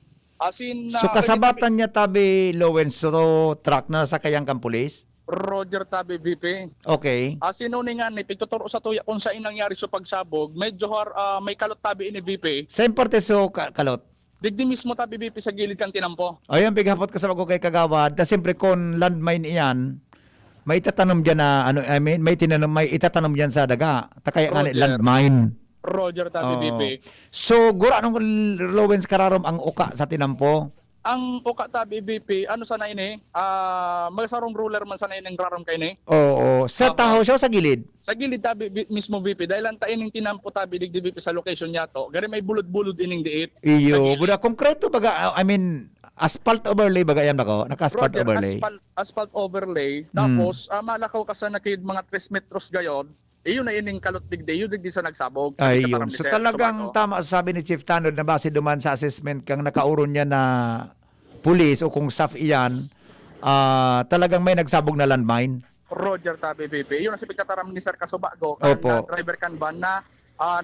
So kasabatan niya tabi, Lowen, so truck na sa kayang kang pulis? Roger tabi BP. Okay. Sinuningan ni pigtuturo sa tuya kung saan nangyari sa pagsabog, medyo may kalot tabi ini BP. Saan parte so kalot? Digdi mismo tabi BP sa gilid kang tinampo. Ayun, bighapot ka sa bago kay Kagawad. Ta siyempre kung landmine iyan, May itatanong diyan na ano, I mean, may itatanong diyan sa daga. Takay nga landmine. Roger tabi BP. So, gura anong Lowens kararom ang uka sa tinampo? Ang uka tabi BP, ano sana ini? Magsarong ruler man sana ining rarom kay ni. Oo. Sa taho siya sa gilid? Sa gilid tabi mismo VP dahil ang ining tinampo tabi digdi VP sa location niya to. Gari may bulod-bulod ining diit. Iyo, buda konkreto baga, I mean, asphalt overlay baga yan bako? Naka-asphalt Roger, overlay. Asphalt overlay. Tapos, malakaw ka sa nakid mga 3 metros gayon. Iyon na ining kalot digdi, yun digdi sa nagsabog. Ayun. So talagang tama sabi ni Chief Tanod na base duman sa assessment kang nakauron niya na pulis o kung SAF iyan, talagang may nagsabog na landmine. Roger tabi VP. Iyon na si pagkataram ni Sir Kasubago, Opo. driver kan van na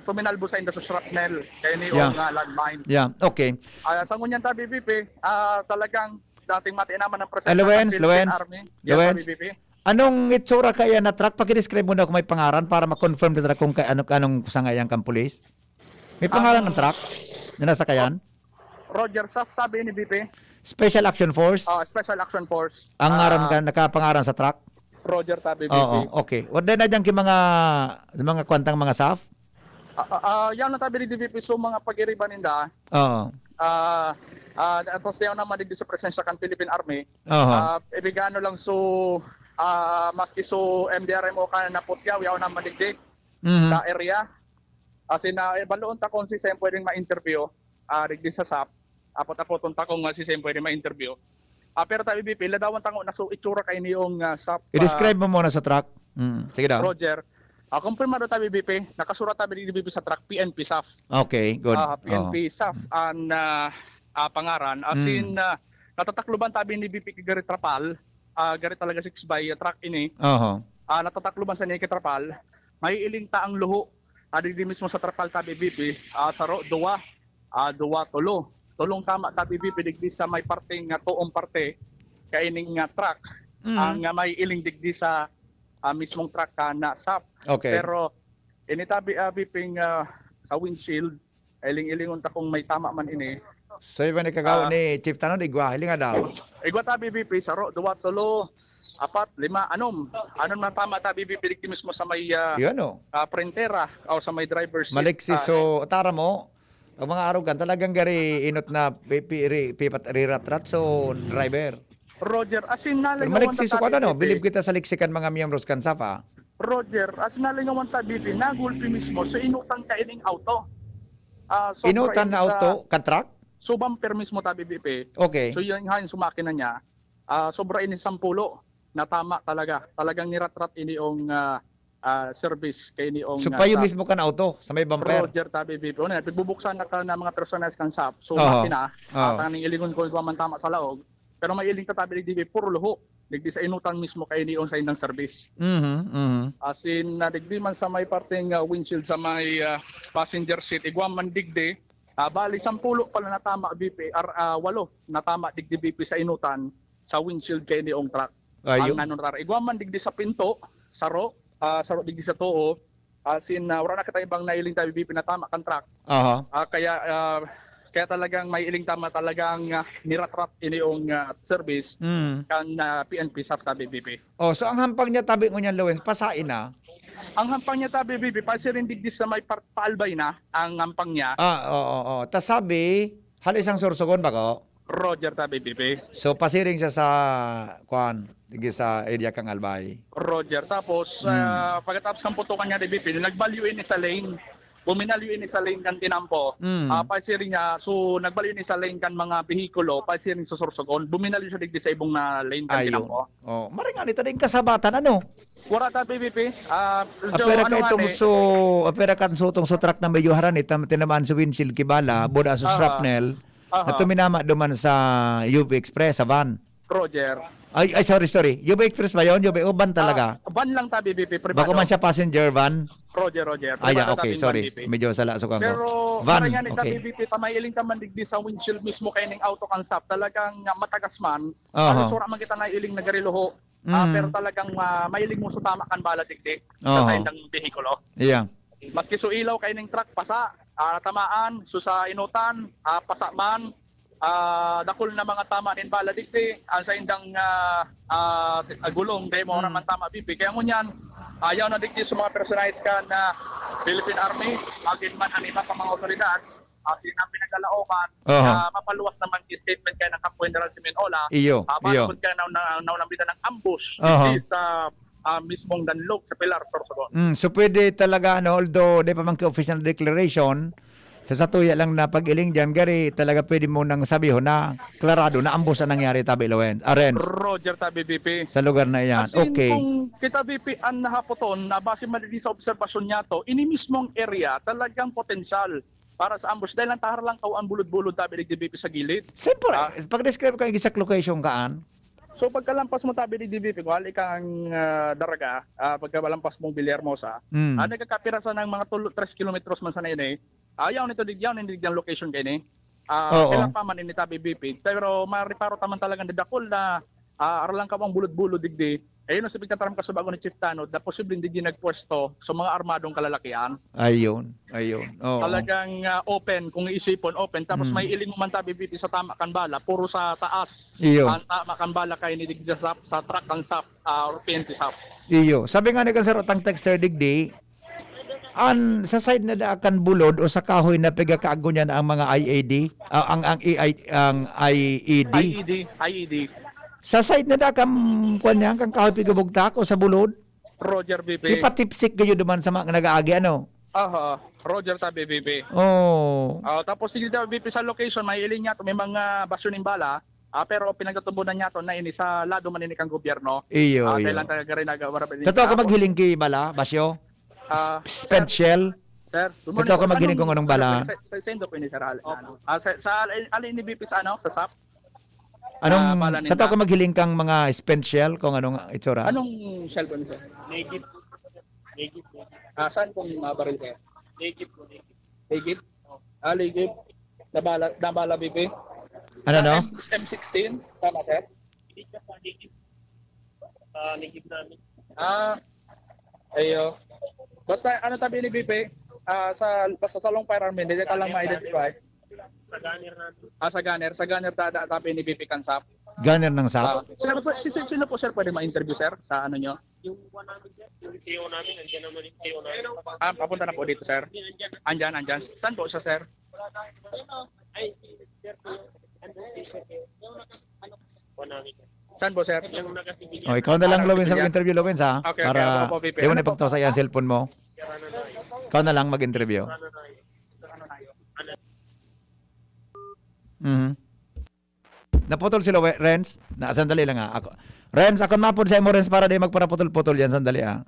tuminalbo sa inda sa shrapnel kaya ni landmine. Yeah, okay. Sa ngunyan tabi VP, talagang dating mati naman ng presensya Lowens, ng Philippine Army. Lowens. Yes, VP. Anong itsura kaya na truck? Pakidescribe mo na kung may pangaran para ma-confirm nila kung anong sangayang kang pulis. May pangalan ng truck na nasa kayan? Roger, sabi ni VP. Special Action Force? Special Action Force. Ang ngaran ka, nakapangaran sa truck? Roger, tabi VP. Oo, okay. Wala na dyan mga kwantang mga SAF? Yan na tabi ni VP, so mga pag-iriban ninda. Oo. Tapos yan naman digdi sa presensya kan Philippine Army. Ibigano lang so maski so MDRMO ka na putyaw yaw na madigdig sa area. As in, baloon ta kung si Sem pwedeng ma-interview digdi sa SAP. Apot-apoton ta kung si Sem pwedeng ma-interview. Pero tabi BP, ladawan tango na so itsura kay niyong SAP. I-describe mo muna sa truck. Sige daw. Roger. Kumpirmado tabi BP, nakasurat tabi ni BP sa truck PNP SAF. Okay, good. PNP SAF ang pangaran. As in, natatakluban tabi ni BP Gary Trapal. Gari talaga 6 by truck ini. Natatakluban sa ni Trapal. May ilinta ang luho. Di mismo sa Trapal tabi BP. Sa duwa tulo. Tulong tama tabi BP digdi sa may parting tuong parte kaining truck. Ang may iling digdi sa mismong truck na SAP. Okay. Pero initabi BP sa windshield iling-ilingon ta kung may tama man ini. So iba ni kagawa ni Chief Tanod, igwa, hilinga daw. Igwa tabi BP sa duwa tulo, 4, 5, anom man tama tabi BP digdi mismo sa may printera o sa may driver's seat. Maliksi, so tara mo, ang mga arugan talagang gari inot na rirat-rat so driver. Roger, asin nalingawan maliksi so ano, bilib kita sa liksikan mga miyembros kan SAF. Roger, asin nalingawan tabi BP, nagulpi mismo sa inutan ka ining auto. Inutan na auto, kan truck? So bumper mismo tabi BP. Okay. So yung hangin sumakina niya, sobra ini 10 na tama talaga. Talagang nirat-rat ini yung service kay ni ong so payo mismo kan auto sa may bumper. Roger tabi BP. Una, pigbubuksan na ka na mga personals kan SAP. So makina, kaning ilingon ko man tama sa laog. Pero may iling tatabi digdi puro luho. Digdi sa inutan mismo kay ni ong sa indang service. As in digdi man sa may parting windshield sa may passenger seat, igwam man digdi. Bali 10 pala na tama BP, 8 na tama digdi BP sa inutan sa windshield kay ni ong truck. Ang nanon rar. Igwam man digdi sa pinto, saro digdi sa tuo. As in wala na kita ibang nailing tabi BP na tama kan truck. Kaya talagang may iling tama talagang nirat-rat ini yung service kan PNP SAF tabi BP. So ang hampang niya tabi mo niyan Lowens, pasain na? Ang hampang niya tabi BP, pasirin digdi sa may paalbay na ang hampang niya. Tas sabi, hal isang sorsogon ba ko? Roger tabi BP. So pasiring siya sa digdi sa area kang Albay. Roger, tapos pagkatapos ng putukan niya BP, nagbalyo ini sa lane. Buminalyo ini sa lane kan tinampo. Pasiring niya, so nagbalyo ini sa lane kan mga behikulo, pasiring sa sorsogon. Buminalyo siya digdi sa ibong na lane kan tinampo. Maringan ito din kasabatan ano? Wala ta BBP. Apera ka itong apera ka itong truck na medyo haran tinamaan sa windshield kibala, boda sa shrapnel. Na tuminama duman sa UV Express sa van. Roger. Ay sorry. UV Express ba yun? UV van talaga? Van lang ta BBP. Bako man siya passenger van? Roger. Okay, sorry. Medyo salasok ako. Pero van, okay. BBP, tamay-iling taman digdi sa windshield mismo kay ning auto kan SAP. Talagang matagas man. Sura man kita na iling nagariloho. Pero talagang mailing mo tama kan bala digdi sa indang behikulo. Yeah. Maski so ilaw kay ning truck pasa, tamaan, so sa inutan, pasa man, dakol na mga tama nin bala digdi sa indang gulong dahil mo naman tama bibi. Kaya ngunyan, ayaw na digdi sa mga personalized ka na Philippine Army, agin man ang iba pa mga otoridad, sinang pinagalaoman, mapaluwas naman yung statement kaya ng Kapo General Simeola. Bago kaya naunambitan ng ambush sa mismong Danlog sa Pilar, Sorsogon. So pwede talaga, although di pa man official declaration, sa satuya lang na pag-iling dyan, gari talaga pwede mo nang sabihin na klarado na ambos ang nangyari tabi Renz. Roger tabi BP. Sa lugar na yan. Okay. Kung kita BP ang nahapoton na base malili sa obserbasyon niya to, ini mismong area talagang potensyal para sa ambush dahil ang tahar lang ang bulod-bulod tabi ng DBP sa gilid. Simple. Pag-describe ka yung exact location kaan? So pagkalampas mo tabi ng DBP, kung hali kang daraga, pagkalampas mong Villahermosa, nagkakapirasan ng mga 3 kilometros man sa na yun ayaw nito digyaw ng location kayo ni. Kailan pa man initabi BP. Pero mariparo taman talagang dadakol na aralang ka bang bulod-bulod digdi. Ayun ang sabi kataram kasubago ni Chief Tanod na posibleng digdi nagpwesto sa mga armadong kalalakian. Ayun. Talagang open, kung iisipon open. Tapos may iling man tabi BP sa tama kan bala, puro sa taas. Ang tama kan bala kayo ni digdi sa truck ang SAP or PNP SAP. Sabi nga ni Kasarotang Texter digdi, sa side na daakan bulod o sa kahoy na pigakaago niyan ang mga IED, ang IED. Sa side na daakan kuan niya kang kahoy pigabugtak o sa bulod. Roger BP. Ipatipsik kayo duman sa mga nagaagi Roger tabi BP. Tapos sige daw BP sa location may iling niya to may mga basyo ning bala. Pero pinagtutubunan niya to na ini sa lado man ini kang gobyerno. Kailan taga rin nagawara. Totoo ka maghiling kay bala, basyo? Spent shell? Sir, ito ka maginig kung anong bala. Sa sendo po ni Sir Al. Sa alin ni BP sa sa SAP? Totoo ka maghiling kang mga spent shell kung anong itsura? Anong shell po ni Sir? Native. Saan pong baril kayo? Native. Native? Nabala BP? Ano? M16? Tama, Sir? Native namin. Ayo. Basta tabi ni BP, basta sa long firearm, hindi ka lang ma-identify. Sa gunner natin. Sa gunner tabi ni BP kan SAP. Gunner ng SAP? Sino po sir pwede ma-interview sir sa ano nyo? Yung CEO namin, nandiyan naman yung CEO namin. Papunta na po dito sir. Andyan. Saan po siya sir? Ay, sir po Saan po, sir? Ikaw na lang, Lowens, sa mag-interview, Lowens, ha? Okay, para di mo na ipagtaw sa yung cellphone mo. Ikaw na lang mag-interview. Naputol si Renz? Sandali lang, ha? Renz, ako mapod sa imo, Renz, para di magparaputol-putol yan. Sandali, ha?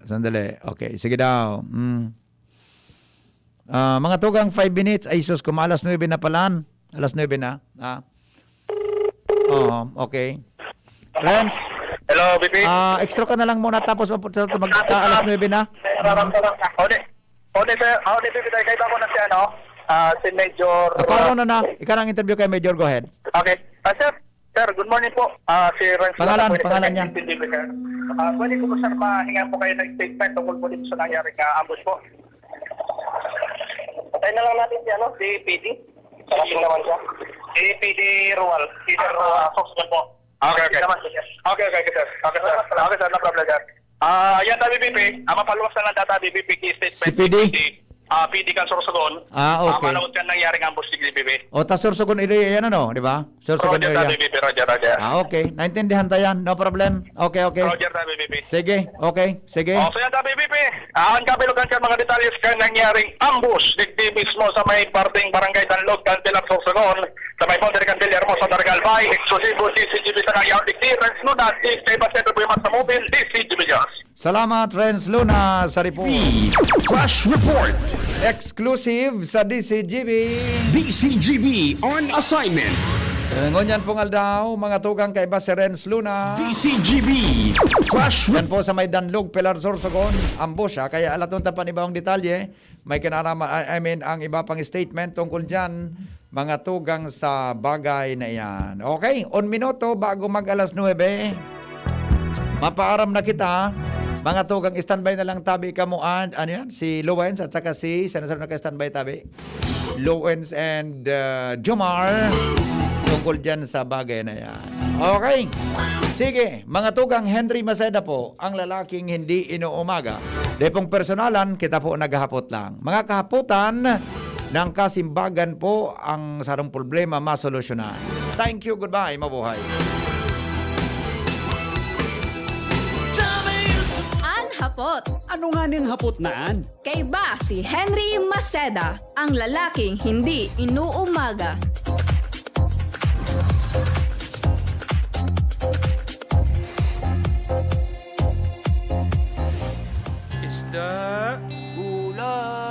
Sandali. Okay, sige daw. Mga tugang 5 minutes. Ay, sus, kumalas 9 na palan. Alas 9 na. Okay. Renz? Hello, BP. Extra ka na lang muna tapos alas 9 na. Sir. BP, kaya ba mo na siya, si Major... Ako na. Ikaw ang interview kay Major. Go ahead. Okay. Sir, good morning po. Si Renz. Pangalan niya. Pwede ko sir, mahinga po kayo ng statement tungkol po dito sa nangyari ka ambush po. Patay na lang natin si PD. Sarapin naman siya. Si PD Rual. Si Sir Soxman po. Okay, sir. Okay, sir. No problem, sir. Yan tabi BP. Mapaluwas na lang data BP statement. Si PD? PD kan Sorsogon. Okay. Manood ka nangyaring ambush ni BP. Ta Sorsogon area yan di ba? Sorsogon area. Roger. Okay. Naintindihan tayo yan. No problem. Okay. Roger tabi BP. Sige. So yan tabi BP. Ang kabilugan ka mga detalles ka nangyaring ambush digdi mismo sa may parting barangay Danlog, Pilar, Sorsogon, sa may boundary kan Villahermosa, Dargalbay, exclusive CCTV sa nangyari digdi. Renz Luna, stay pa sa po yung sa mobile, CCTV Gas. Salamat, Renz Luna, sa report. Flash Report. Exclusive sa DCGB. DCGB on assignment. Ngunyan pong aldaw, mga tugang kay si Renz Luna. DCGB Flash Report. Yan po sa may Danlog, Pilar, Sorsogon, ambush kaya alatong tapan ibang detalye. May kinaraman, ang iba pang statement tungkol dyan, mga tugang sa bagay na yan. Okay, 1 minuto bago mag alas 9. Mapaaram na kita. Mga tugang, standby na lang tabi ka mo. Ano yan? Si Lowens at saka si Senator naka-standby tabi. Lowens and Jomar. Tungkol dyan sa bagay na yan. Okay. Sige, mga tugang, Henry Maceda po, ang lalaking hindi inuumaga. Depong personalan, kita po naghahapot lang. Mga kahaputan ng kasimbagan po ang sarong problema masolusyonan. Thank you, goodbye, mabuhay. Hapot. Ano nga niyang hapot naan? Kay ba si Henry Maceda, ang lalaking hindi inuumaga. Isda, gulay.